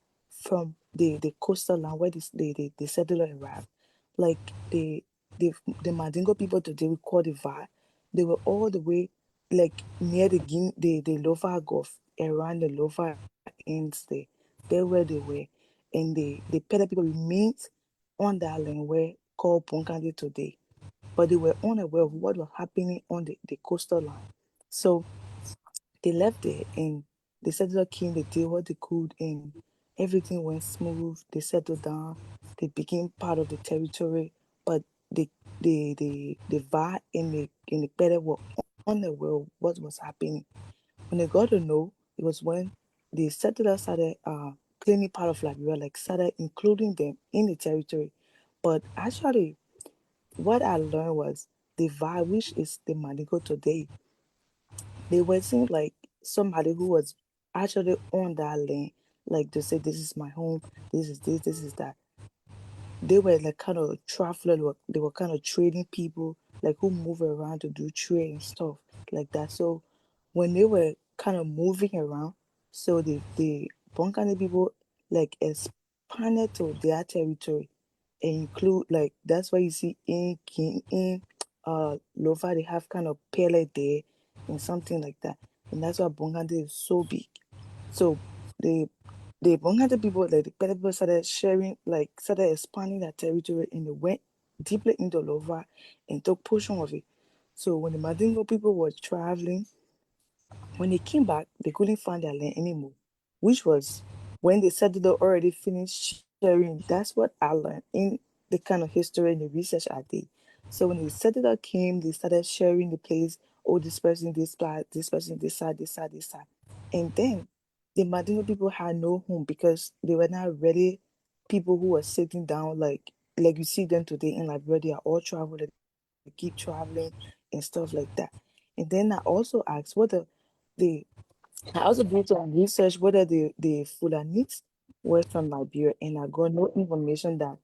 from the coastal land where the settler arrived. Like the Mandingo people today we call the VAR, they were all the way like near the Lovar Gulf, around the Lovar ends there. There where they were. And the Pele people remained on that land where called Bunkandi today, but they were unaware of what was happening on the coastal line. So they left there and they settled king, they did what they could, and everything went smooth. They settled down, they became part of the territory, but the VAR and the Pere were unaware of what was happening. When they got to know, it was when the settlers started claiming part of Liberia, like started including them in the territory. But actually, what I learned was the VAR, which is the Manigo today, they were seeing like somebody who was actually on that land, like to say, this is my home, this is that. They were like kind of traveler, they were kind of trading people, like who move around to do trade and stuff like that. So when they were kind of moving around, so the Bonkane people like expanded to their territory and include like that's why you see in King in Lova they have kind of Pele there and something like that. And that's why Bongande is so big. So the the Bongande people, like the Pele people started sharing, like started expanding their territory and they went deeply into Lova and took portion of it. So when the Madingo people were traveling, when they came back, they couldn't find their land anymore, which was when they said they already finished sharing. That's what I learned in the kind of history and the research I did. So when the settler came, they started sharing the place. Oh, this person, this part, this person, this side, this side, this side. And then the Madino people had no home because they were not ready. People who were sitting down, like you see them today in Liberia, they are all travel, they keep traveling and stuff like that. And then I also asked whether the I also did some research whether the Fulanites were from Liberia, and I got no information that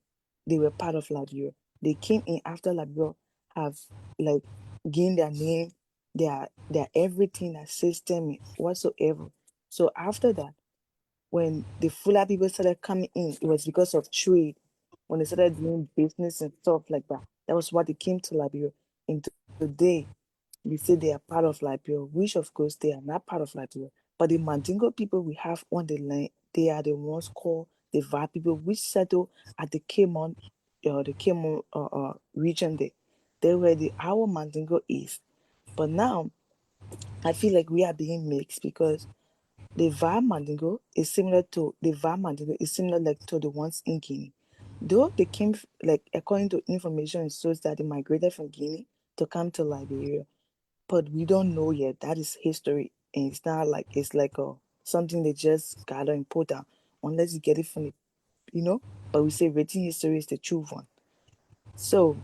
they were part of Liberia. They came in after Liberia have like gained their name, their everything, their system whatsoever. So after that, when the Fula people started coming in, it was because of trade. When they started doing business and stuff like that, that was why they came to Liberia. And today, we say they are part of Liberia, which of course they are not part of Liberia. But the Mandingo people we have on the land, they are the ones called the Va people, which settle at the Caymon region there. They were the our Mandingo is. But now I feel like we are being mixed because the Va Mandingo is similar to the Va Mandingo is similar like to the ones in Guinea. Though they came like according to information, it shows that they migrated from Guinea to come to Liberia, but we don't know yet. That is history, and it's not like it's like a something they just gather and put down, unless you get it from the. But we say written history is the true one. So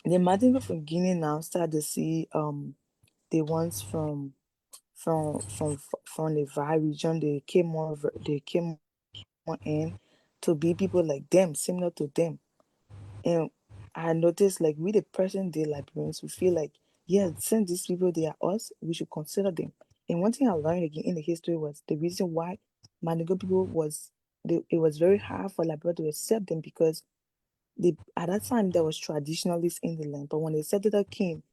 the Martin from Guinea now start to see the ones from the Vi region. They came on in to be people like them, similar to them. And I noticed like we the present day Liberians, we feel like, yeah, since these people they are us, we should consider them. And one thing I learned again in the history was the reason why Manigo people it was very hard for Liberia to accept them because at that time there was traditionalists in the land, but when the settler came,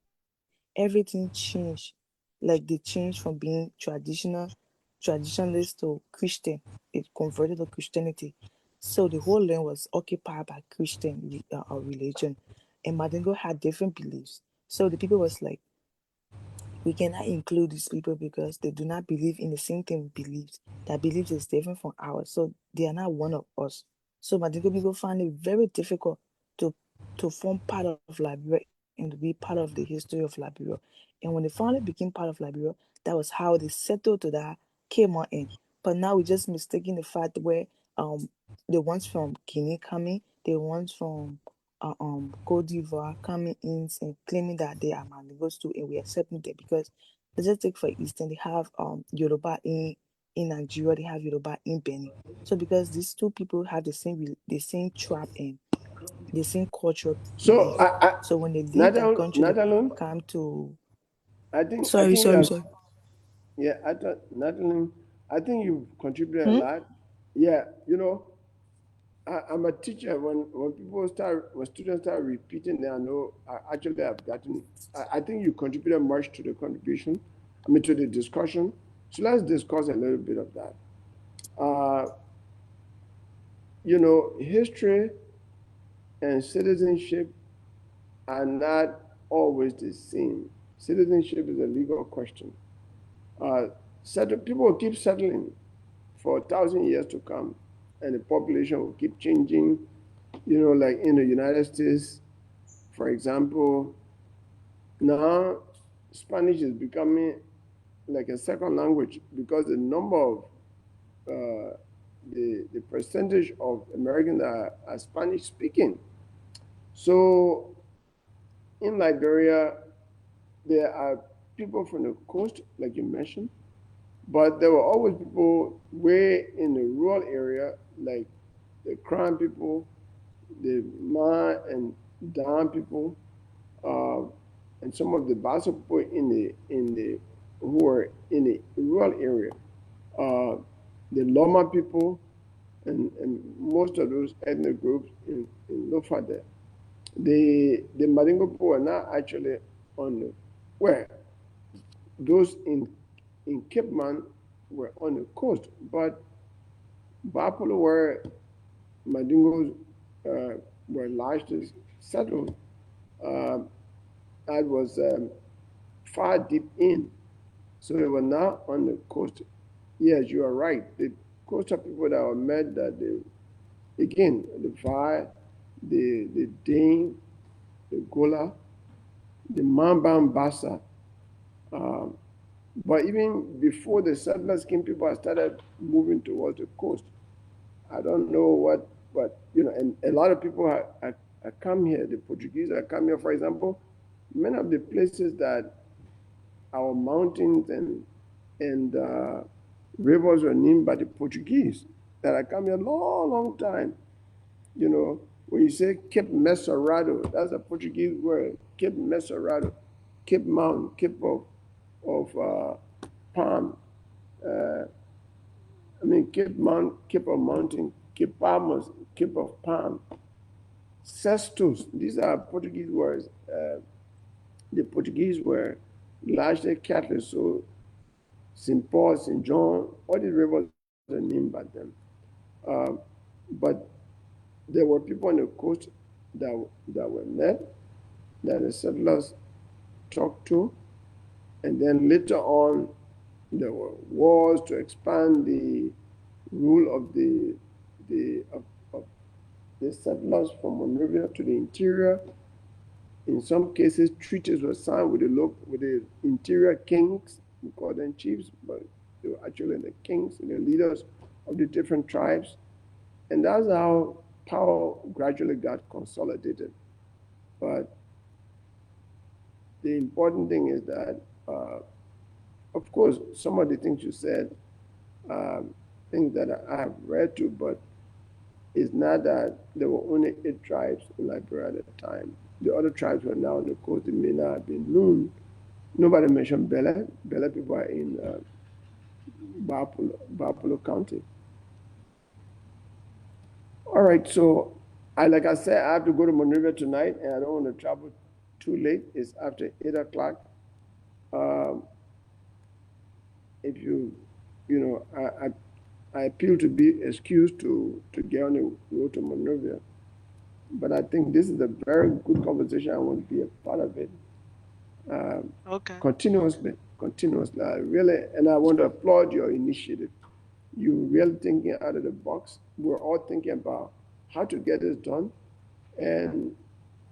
everything changed. Like they changed from being traditionalist to Christian. It converted to Christianity. So the whole land was occupied by religion, and Madingo had different beliefs. So the people was like, we cannot include these people because they do not believe in the same thing we believe. Their beliefs is different from ours, so they are not one of us. So Madigo people find it very difficult to to form part of Liberia and to be part of the history of Liberia. And when they finally became part of Liberia, that was how they settled to that came on in. But now we're just mistaking the fact where the ones from Guinea coming, the ones from Cote d'Ivoire coming in and claiming that they are Mandingos too, and we accepting them because let's just take for instance they have Yoruba in Nigeria, they have Yoruba in Benin. So because these two people have the same tribe and the same cultural So, belief, so when they leave that country, they Nadalun, come to. I Sorry, think you sorry, have, sorry. yeah, Nadalun, I think you've contributed a Hmm? lot. Yeah, I'm a teacher. When students start repeating, I know I actually have gotten. I think you contributed much to the contribution. I mean, to the discussion. So let's discuss a little bit of that. History. and citizenship are not always the same. Citizenship is a legal question. People will keep settling for 1,000 years to come, and the population will keep changing. You know, like in the United States, for example, now Spanish is becoming like a second language because the number of the percentage of Americans are Spanish speaking. So in Liberia, there are people from the coast, like you mentioned, but there were always people way in the rural area, like the Crown people, the Ma and Dan people, and some of the Bassa people who were in the rural area, the Loma people, and most of those ethnic groups in Lofade. The Madingo people are not actually on the where those in Cape Man were on the coast, but Bapolo where Madingos were largely settled, that was far deep in. So they were not on the coast. Yes, you are right. The coastal people that were met that again, the Vai, the Dane, the Gola, the Mamban Bassa. But even before the settlers came, people started moving towards the coast. I don't know what, but you know, and a lot of people have come here. The Portuguese have come here, for example. Many of the places that our mountains and rivers were named by the Portuguese that have come here a long, long time. You know, when you say Cape Messorado, that's a Portuguese word. Cape Messorado, Cape Mountain, Cape of Palm. Cape of Mountain, Cape Palmas, Cape of Palm. Cestos, these are Portuguese words. The Portuguese were largely Catholic, so St. Paul, St. John, all these rivers are named by them. But there were people on the coast that were met, that the settlers talked to, and then later on, there were wars to expand the rule of the settlers from Monrovia to the interior. In some cases, treaties were signed with the interior kings. We call them chiefs, but they were actually the kings and the leaders of the different tribes. And that's how power gradually got consolidated. But the important thing is that, of course, some of the things you said, things that I have read too, but it's not that there were only 8 tribes in Liberia at the time. The other tribes were now on the coast. They may not have been known. Nobody mentioned Bele. Bele people are in Bapolo County. All right, so like I said, I have to go to Monrovia tonight, and I don't want to travel too late. It's after 8 o'clock. If you know, I appeal to be excused to get on the road to Monrovia. But I think this is a very good conversation. I want to be a part of it. Okay. Continuously. And I want to applaud your initiative. You're really thinking out of the box. We're all thinking about how to get this done. And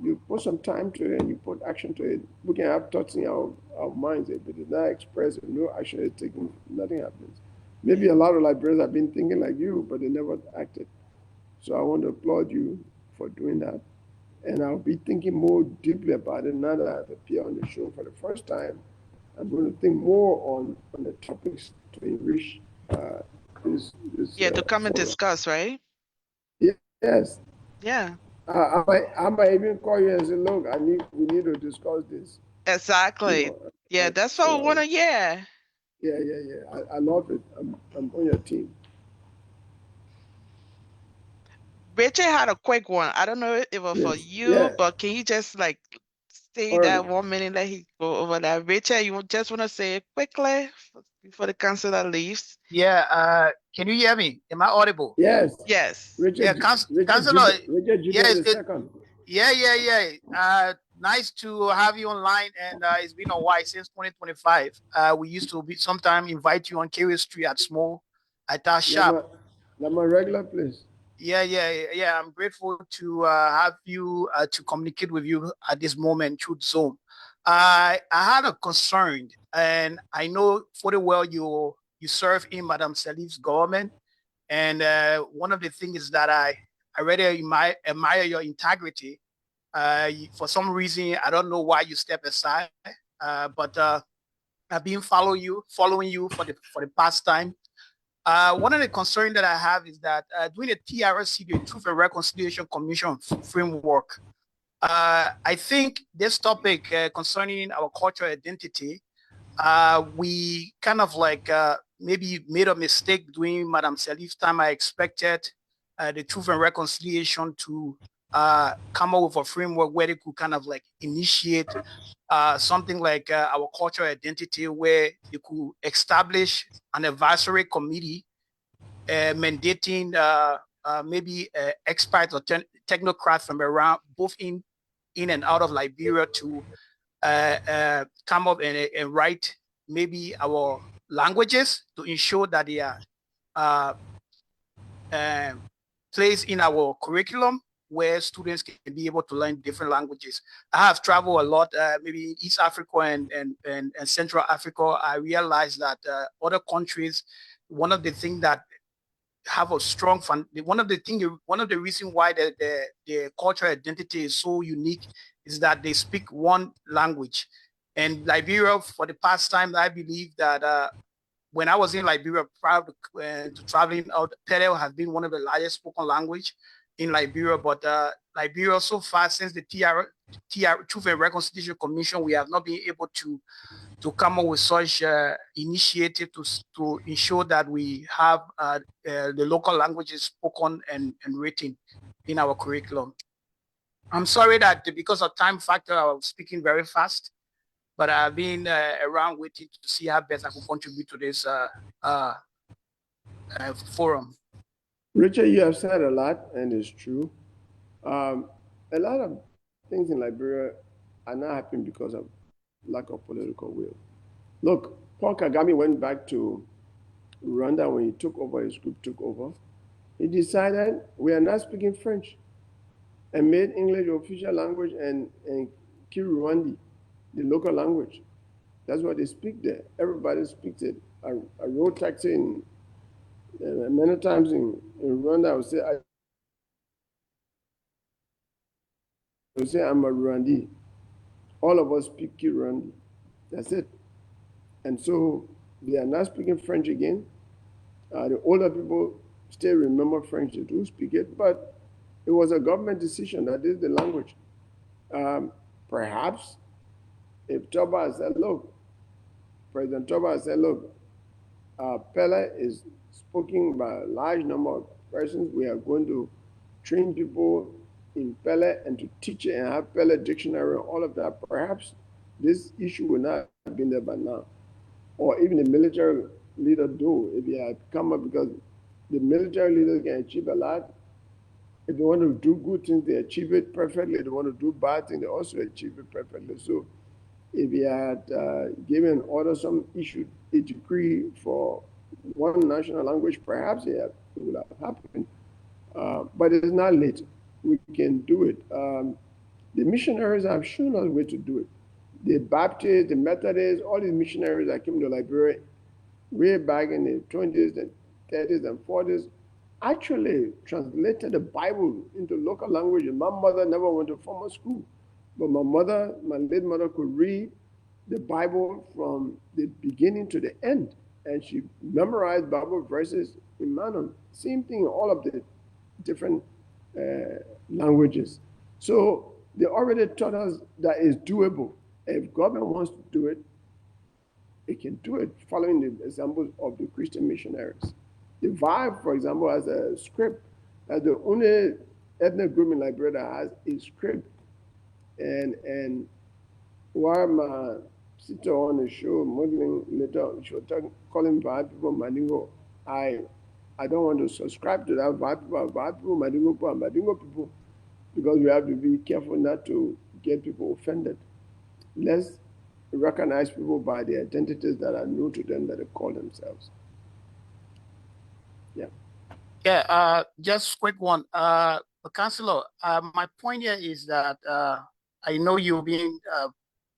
you put some time to it and you put action to it. We can have thoughts in our minds, but it's not expressed, no action is taken, nothing happens. Maybe a lot of Liberians have been thinking like you, but they never acted. So I want to applaud you for doing that. And I'll be thinking more deeply about it now that I've appeared on the show for the first time. I'm going to think more on the topics to enrich this. Yeah, to come and forum. discuss, right? Yes. Yeah. I might even call you and say, look, we need to discuss this. Exactly. You know, yeah, that's what we want to, yeah. Yeah. I love it. I'm on your team. Richard had a quick one. I don't know if it was for you, but can you just like say that 1 minute that he go over that? Richard, you just want to say it quickly before the counselor leaves? Yeah. Can you hear me? Am I audible? Yes. Yes. Richard, Yeah, Richard Counselor. Richard Yes, the second. Yeah. Nice to have you online, and it's been a while since 2025. We used to be sometime invite you on Cllr Street at Small, at our shop. Like my regular place. Yeah. I'm grateful to have you to communicate with you at this moment through Zoom. I had a concern, and I know fully well you serve in Madame Salif's government, and one of the things is that I really admire your integrity. For some reason, I don't know why you step aside, but I've been following you for the past time. One of the concerns that I have is that during the TRC, the Truth and Reconciliation Commission framework, I think this topic concerning our cultural identity, we kind of like maybe made a mistake during Madame Salif's time. I expected the Truth and Reconciliation to come up with a framework where they could kind of like initiate something like our cultural identity, where they could establish an advisory committee mandating maybe experts or technocrats from around both in and out of Liberia to come up and write maybe our languages to ensure that they are placed in our curriculum where students can be able to learn different languages. I have traveled a lot, maybe in East Africa and Central Africa. I realized that other countries, one of the things that have a strong fun. One of the reasons why the cultural identity is so unique is that they speak one language. And Liberia, for the past time, I believe that when I was in Liberia, prior to traveling out, Cllr has been one of the largest spoken language in Liberia. But Liberia, so far since the Truth and Reconciliation Commission, we have not been able to come up with such initiative to ensure that we have the local languages spoken and written in our curriculum. I'm sorry that because of time factor, I was speaking very fast, but I've been around waiting to see how best I could contribute to this forum. Richard, you have said a lot, and it's true. A lot of things in Liberia are not happening because of lack of political will. Look, Paul Kagame went back to Rwanda when he took over, his group took over. He decided we are not speaking French and made English official language and Kirundi, the local language. That's what they speak there. Everybody speaks it. I rode taxi many times in Rwanda. I would say I'm a Rwandi. All of us speak Kirundi. That's it. And so they are not speaking French again. The older people still remember French, they do speak it, but it was a government decision that is the language. Perhaps if Toba said, look, President Toba said, look, Cllr is spoken by a large number of persons. We are going to train people in Cllr and to teach it and have Cllr dictionary and all of that. Perhaps this issue would not have been there by now. Or even the military leader do, if he had come up, because the military leaders can achieve a lot. If they want to do good things, they achieve it perfectly. If they want to do bad things, they also achieve it perfectly. So if he had given order, some issued a decree for one national language, perhaps it would have happened. But it's not late. We can do it. The missionaries have shown us where to do it. The Baptists, the Methodists, all these missionaries that came to Liberia way back in the 20s and 30s and 40s actually translated the Bible into local language. My mother never went to formal school, but my late mother could read the Bible from the beginning to the end, and she memorized Bible verses in Manon. Same thing in all of the different languages. So they already taught us that it's doable. If government wants to do it, it can do it, following the examples of the Christian missionaries. The Vibe, for example, has a script. As the only ethnic group in Liberia that has a script. And while my sister on the show, modeling later, she was calling Vibe people Mandingo. I don't want to subscribe to that Vibe people, Mandingo people. because we have to be careful not to get people offended. Let's recognize people by the identities that are new to them that they call themselves. Yeah. Yeah, just quick one. Councillor, my point here is that I know you've been,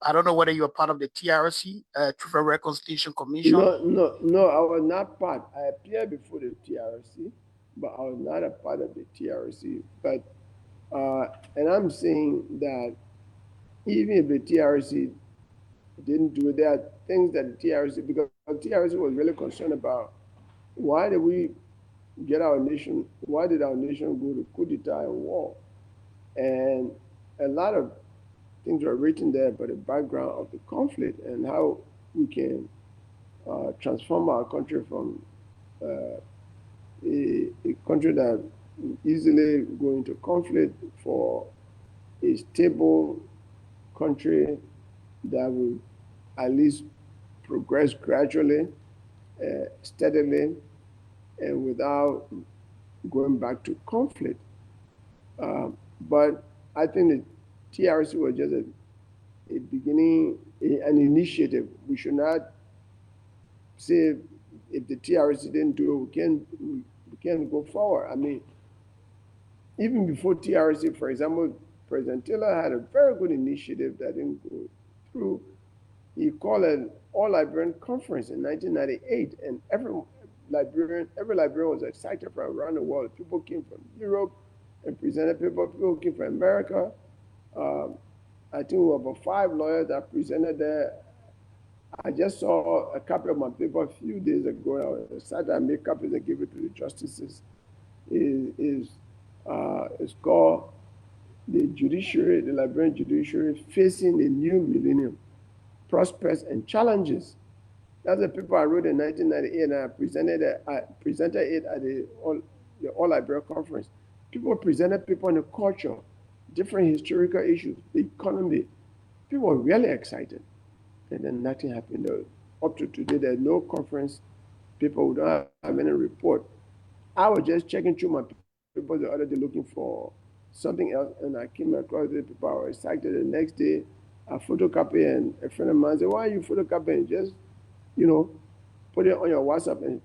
I don't know whether you're part of the TRC, Truth and Reconciliation Commission. No, I was not part. I appeared before the TRC, but I was not a part of the TRC. But, and I'm saying that even if the TRC didn't do it, there are things that the TRC, because the TRC was really concerned about why did we get our nation, why did our nation go to coup d'etat and war? And a lot of things were written there about the background of the conflict and how we can transform our country from a country that easily go into conflict for a stable country that will at least progress gradually, steadily, and without going back to conflict. But I think the TRC was just a beginning, an initiative. We should not say if the TRC didn't do it, we can't go forward. I mean, even before TRC, for example, President Taylor had a very good initiative that didn't go through. He called an all-Liberian conference in 1998, and every Liberian was excited from around the world. People came from Europe and presented papers. People came from America. I think we were about 5 lawyers that presented there. I just saw a copy of my paper a few days ago. I decided I make copies and give it to the justices. It's called the judiciary, the Liberian judiciary facing the new millennium, prospects and challenges. That's a paper I wrote in 1998, and I presented it at the All Liberia conference. People presented paper on the culture, different historical issues, the economy. People were really excited. And then nothing happened. Up to today, there's no conference. People don't have any report. I was just checking through my papers the other day looking for something else, and I came across the paper. I was excited. The next day, I photocopy, and a friend of mine said, "Why are you photocopying? Just, put it on your WhatsApp and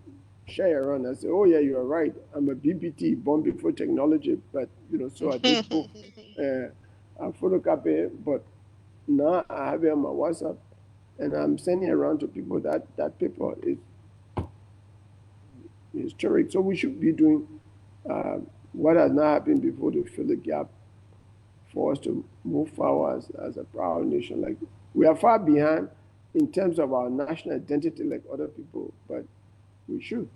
share it around." I said, "Oh yeah, you're right. I'm a BBT, born before technology, but so I did both. I photocopy it, but now I have it on my WhatsApp, and I'm sending it around to people. That paper is historic. So we should be doing what has not happened before to fill the gap for us to move forward as a proud nation. Like, we are far behind in terms of our national identity like other people, but we should.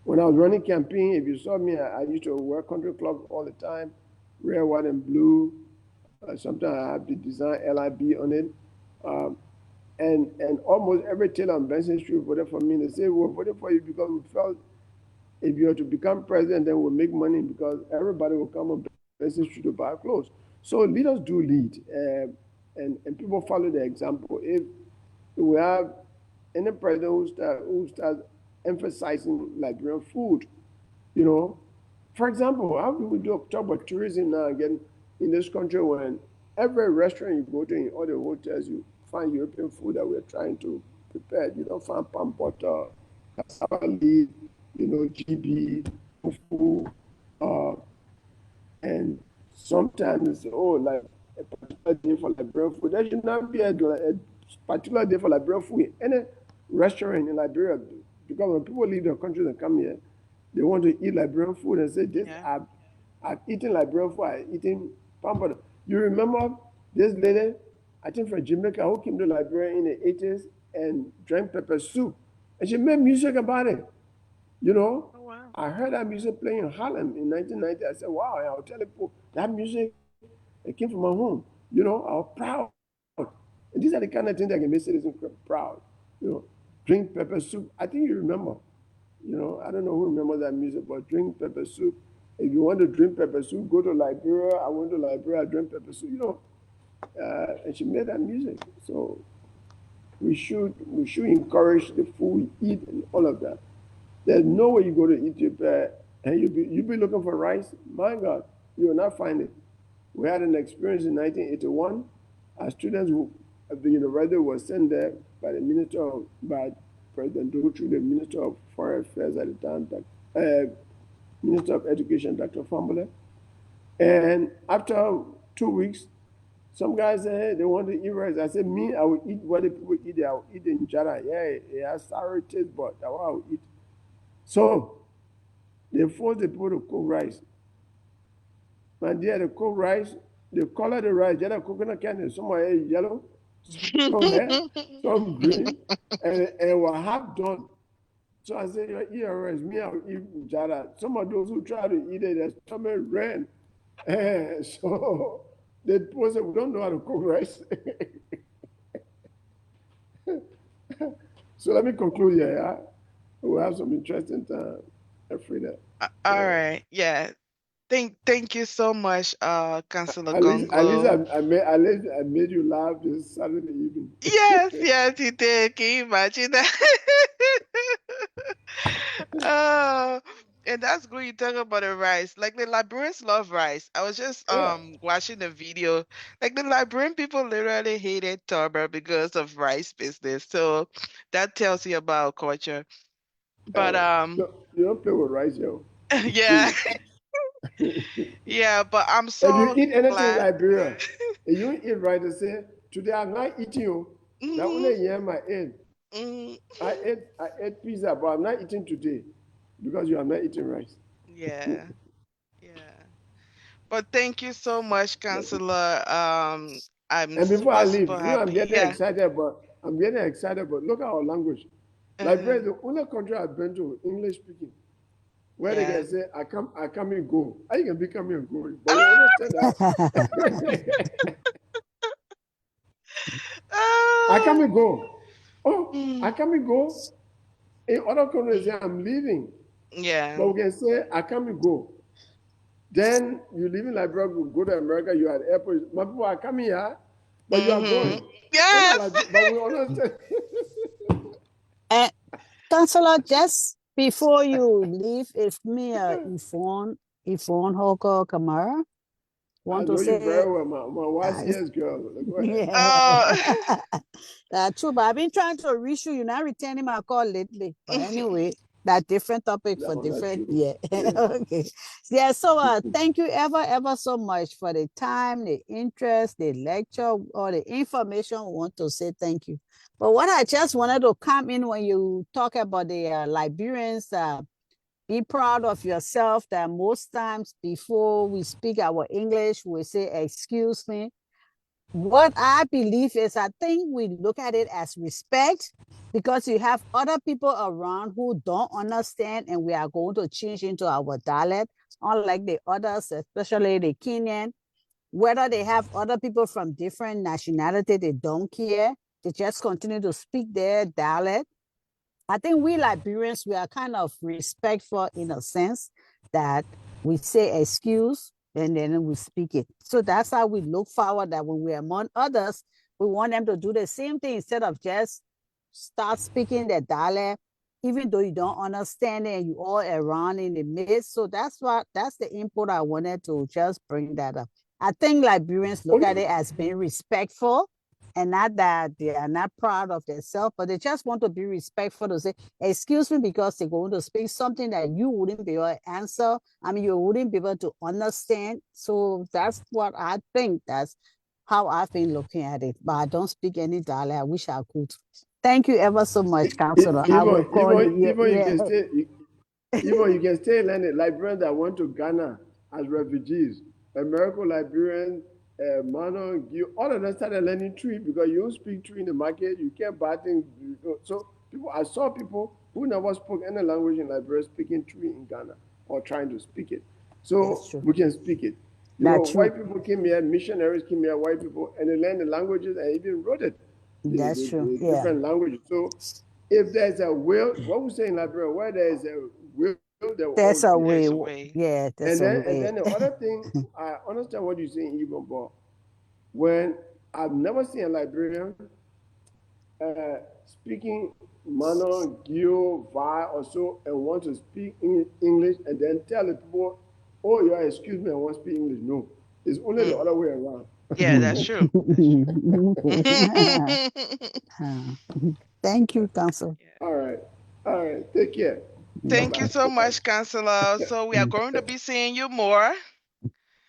When I was running campaign, if you saw me, I used to wear country club all the time, red, white, and blue. Sometimes I have the design LIB on it. And almost every tailor on Benson Street voted for me. They say, "We're voting for you because we felt if you are to become president, then we'll make money because everybody will come on Benson Street to buy clothes." So leaders do lead, and people follow the example. If we have any president who starts emphasizing Liberian food, for example, how do we talk about tourism now again in this country when every restaurant you go to in all the hotels, you find European food that we're trying to prepare. You don't find palm butter, cassava leaf, GB, fufu, and sometimes like a particular day for Liberian food. There should not be a particular day for Liberian food in any restaurant in Liberia, because when people leave their countries and come here, they want to eat Liberian food and say, "This I've eaten Liberian food, I've eaten palm butter." You remember this lady, I think from Jamaica, who came to Liberia in the 80s and drank pepper soup, and she made music about it. Oh, wow. I heard that music playing in Harlem in 1990. I said, "Wow!" I'll tell people that music, it came from my home. I was proud. And these are the kind of things that can make citizens proud. Drink pepper soup. I think you remember. I don't know who remembers that music, but drink pepper soup. If you want to drink pepper soup, go to Liberia. I went to Liberia, I drink pepper soup. And she made that music. So we should encourage the food we eat and all of that. There's no way you go to Ethiopia and you be looking for rice. My God, you will not find it. We had an experience in 1981. Our students at the university were sent there by by President Dochu, the Minister of Foreign Affairs at the time, Minister of Education, Dr. Fambule. And after 2 weeks, some guys said, hey, they want to eat rice. I said, me, I will eat what the people eat. I will eat in jara. Yeah, it has sour taste, but that's what I will eat. So they forced the people to cook rice. And there they cook rice, they color the rice, there coconut candy, some are yellow, some red, some green, and it was half done. So I said, you eat rice, me, I'll eat jara. Some of those who try to eat it, their stomach ran. And so the people said, we don't know how to cook rice. So let me conclude here. Yeah? We'll have some interesting time. Frida. All right. Yeah. Thank you so much, Councillor At least Gongloe. I made you laugh this Saturday evening. Yes, you did. Can you imagine that? Oh, and that's good you talk about the rice. Like the Liberians love rice. I was just Yeah. watching the video. Like the Liberian people literally hated Turber because of rice business. So that tells you about culture. But So you don't play with rice, yo. yeah. Please. Yeah, but I'm If you so eat anything in glad. Liberia, if you eat right, they say, today I'm not eating you. That Hmm. only year I ate. Hmm. I ate pizza, but I'm not eating today because you are not eating rice. Yeah. Yeah. But thank you so much, Councillor. I'm And before I super, leave, super happy. Yeah. I'm getting excited, but look at our language. Liberia Uh, is the only country I've been to, English speaking, where they yeah. can say, I come and go. I can be coming and going. But we understand that. I Ah, come and go. Oh, I mm, come and go. In other countries, say I'm leaving. yeah. But we can say, I come and go. Then you live in Liberia, go to America, you are at the airport. My people are coming here, but you are Mm-hmm. going. We're not Yes. like, but we understand. And Counselor, just before you leave, if me, Yvonne Hoko Kamara, I want to know you say, very well, my YCS girl. Go ahead. yeah, Oh. that's true. But I've been trying to reach you. You're not returning my call lately. But anyway, that different topic That for one, that's different. true. Yeah. Okay. Yeah. So, thank you ever so much for the time, the interest, the lecture, or the information. We want to say thank you. But what I just wanted to come in when you talk about the Liberians. Be proud of yourself that most times before we speak our English, we say, excuse me. What I believe is, I think we look at it as respect because you have other people around who don't understand, and we are going to change into our dialect, unlike the others, especially the Kenyan. Whether they have other people from different nationality, they don't care. They just continue to speak their dialect. I think we Liberians, we are kind of respectful in a sense that we say excuse and then we speak it. So that's how we look forward that when we're among others, we want them to do the same thing instead of just start speaking their dialect, even though you don't understand it and you all around in the midst. So that's the input I wanted to just bring that up. I think Liberians look at it as being respectful and not that they are not proud of themselves, but they just want to be respectful to say, excuse me, because they're going to speak something that you wouldn't be able to answer. I mean, you wouldn't be able to understand. So that's what I think. That's how I've been looking at it. But I don't speak any dialect. I wish I could. Thank you ever so much, Counselor. I will call you. Yeah, Even yeah. you can stay learning. Liberians that went to Ghana as refugees, American Liberians, Mano, you all of them started learning tree because you don't speak tree in the market. You can't buy things. So I saw people who never spoke any language in Liberia speaking tree in Ghana or trying to speak it. That's So true. we can speak it. That's true. White people came here, missionaries came here, white people, and they learned the languages and even wrote it, That's true. the Yeah. different languages. So if there's a will, what we say in Liberia, where there is a will, there will There's always a be a way. There's a way. way. Yeah, there's a And way. then the other thing, I understand what you're saying, even, but when I've never seen a Liberian speaking Mano, Gio, Vi, or so, and want to speak English and then tell the people, oh, yeah, excuse me, I want to speak English. No. It's only the other way around. Yeah, that's true. Thank you, Council. All right. All right. Take care. Thank you Bye-bye. so much, Counselor. So we are going to be seeing you more.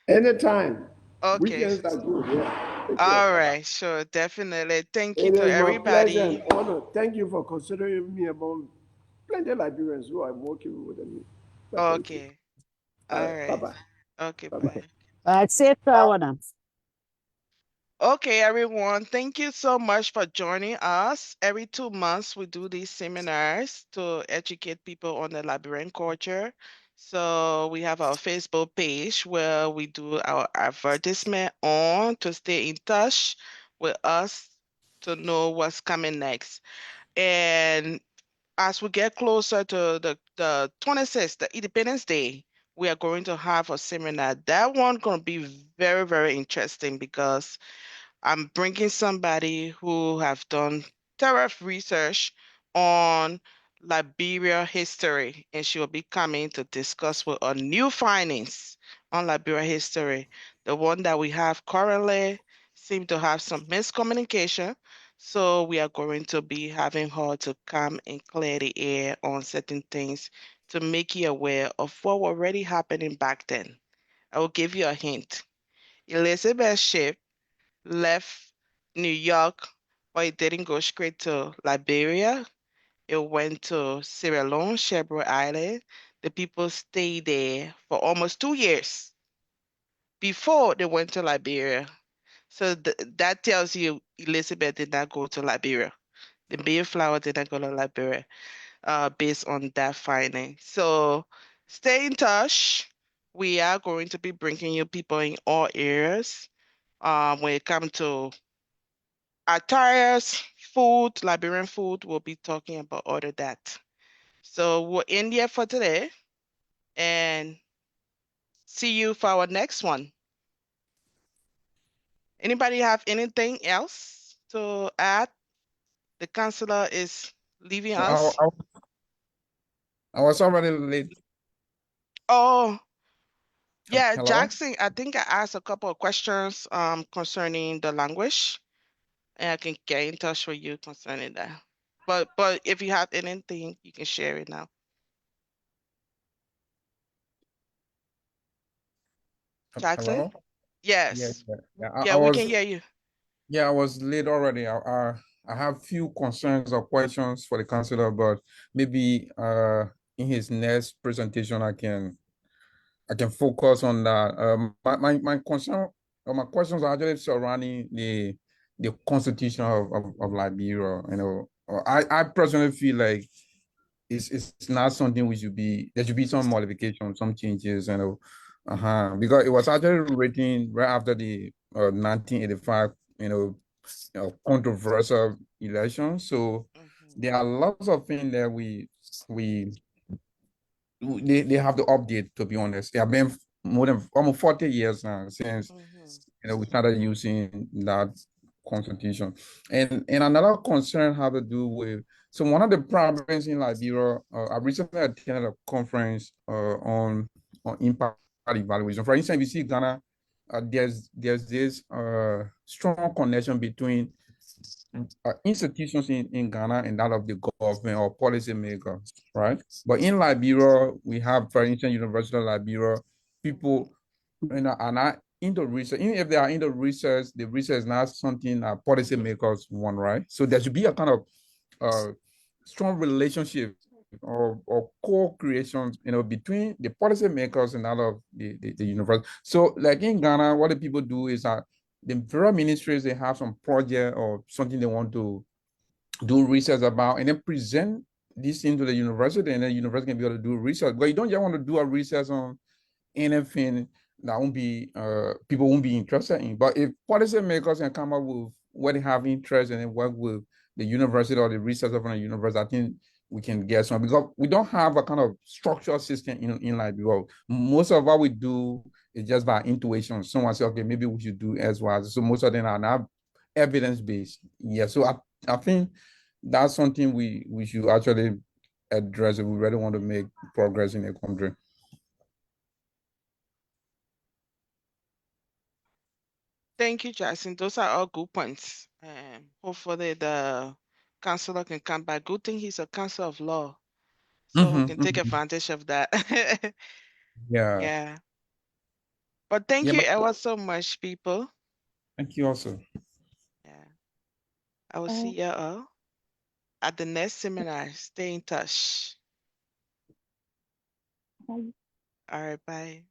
Anytime. Okay. Weekends are good. Yeah. Take care. All Bye-bye. right, sure, definitely. Thank you It to is my pleasure and everybody. honor. Thank you for considering me among plenty of Liberians who are working with me. But thank you. Okay. All All right. right. Bye-bye. Okay, Bye-bye. bye. Safe travel. Okay, everyone. Thank you so much for joining us. Every 2 months, we do these seminars to educate people on the Liberian culture. So we have our Facebook page where we do our advertisement on to stay in touch with us to know what's coming next. And as we get closer to the 26th, the Independence Day, we are going to have a seminar. That one going to be very, very interesting because I'm bringing somebody who have done thorough research on Liberia history, and she will be coming to discuss with our new findings on Liberia history. The one that we have currently seem to have some miscommunication, so we are going to be having her to come and clear the air on certain things to make you aware of what was already happening back then. I will give you a hint. Elizabeth Ship left New York, but it didn't go straight to Liberia. It went to Sierra Leone, Shepherd Island. The people stayed there for almost 2 years before they went to Liberia. So that tells you Elizabeth did not go to Liberia. The Mayflower did not go to Liberia, based on that finding. So stay in touch. We are going to be bringing you people in all areas when it comes to attires, food, Liberian food. We'll be talking about all of that. So we're in here for today and see you for our next one. Anybody have anything else to add? The counselor is leaving us. I was already late. Oh, yeah, Hello? Jackson, I think I asked a couple of questions concerning the language, and I can get in touch with you concerning that. But if you have anything, you can share it now. Jackson? Hello? Yeah, Yes. yeah. Yeah, we can hear you. I was late already. I have few concerns or questions for the counselor, but maybe in his next presentation I can focus on that. My concern or my questions are actually surrounding the constitution of Liberia. You know, I personally feel like it's not something there should be some modification, some changes, you know. Because it was actually written right after the 1985, controversial election. So Mhm. there are lots of things that we they have to update, to be honest. They have been more than almost 40 years now since Mhm. we started using that constitution. And another concern have to do with, so one of the problems in Liberia, I recently attended a conference on impact evaluation. For instance, if you see Ghana, there's this strong connection between institutions in Ghana and that of the government or policymakers, right? But in Liberia, we have, for instance, University of Liberia, people are not into research. Even if they are into research, the research is not something policymakers want, right? So there should be a kind of uh, strong relationship or co-creation, between the policymakers and all of the university. So like in Ghana, what the people do is that the federal ministries, they have some project or something they want to do research about and then present this into the university, and then the university can be able to do research. But you don't just want to do a research on anything that won't be people won't be interested in. But if policymakers can come up with what they have interest in and work with the university or the researcher from the university, I think we can get some, because we don't have a kind of structural system in Liberia. Most of what we do is just by intuition. Someone say, okay, maybe we should do X, Y. So most of them are not evidence-based. Yeah. So I think that's something we should actually address if we really want to make progress in the country. Thank you, Jackson. Those are all good points. Hopefully the counselor can come back. Good thing he's a counselor of law, so we can take advantage of that. Yeah. Yeah. But thank Yeah, you but ever so much, people. thank you also. Yeah. I will see you all at the next seminar. Stay in touch. All right, bye.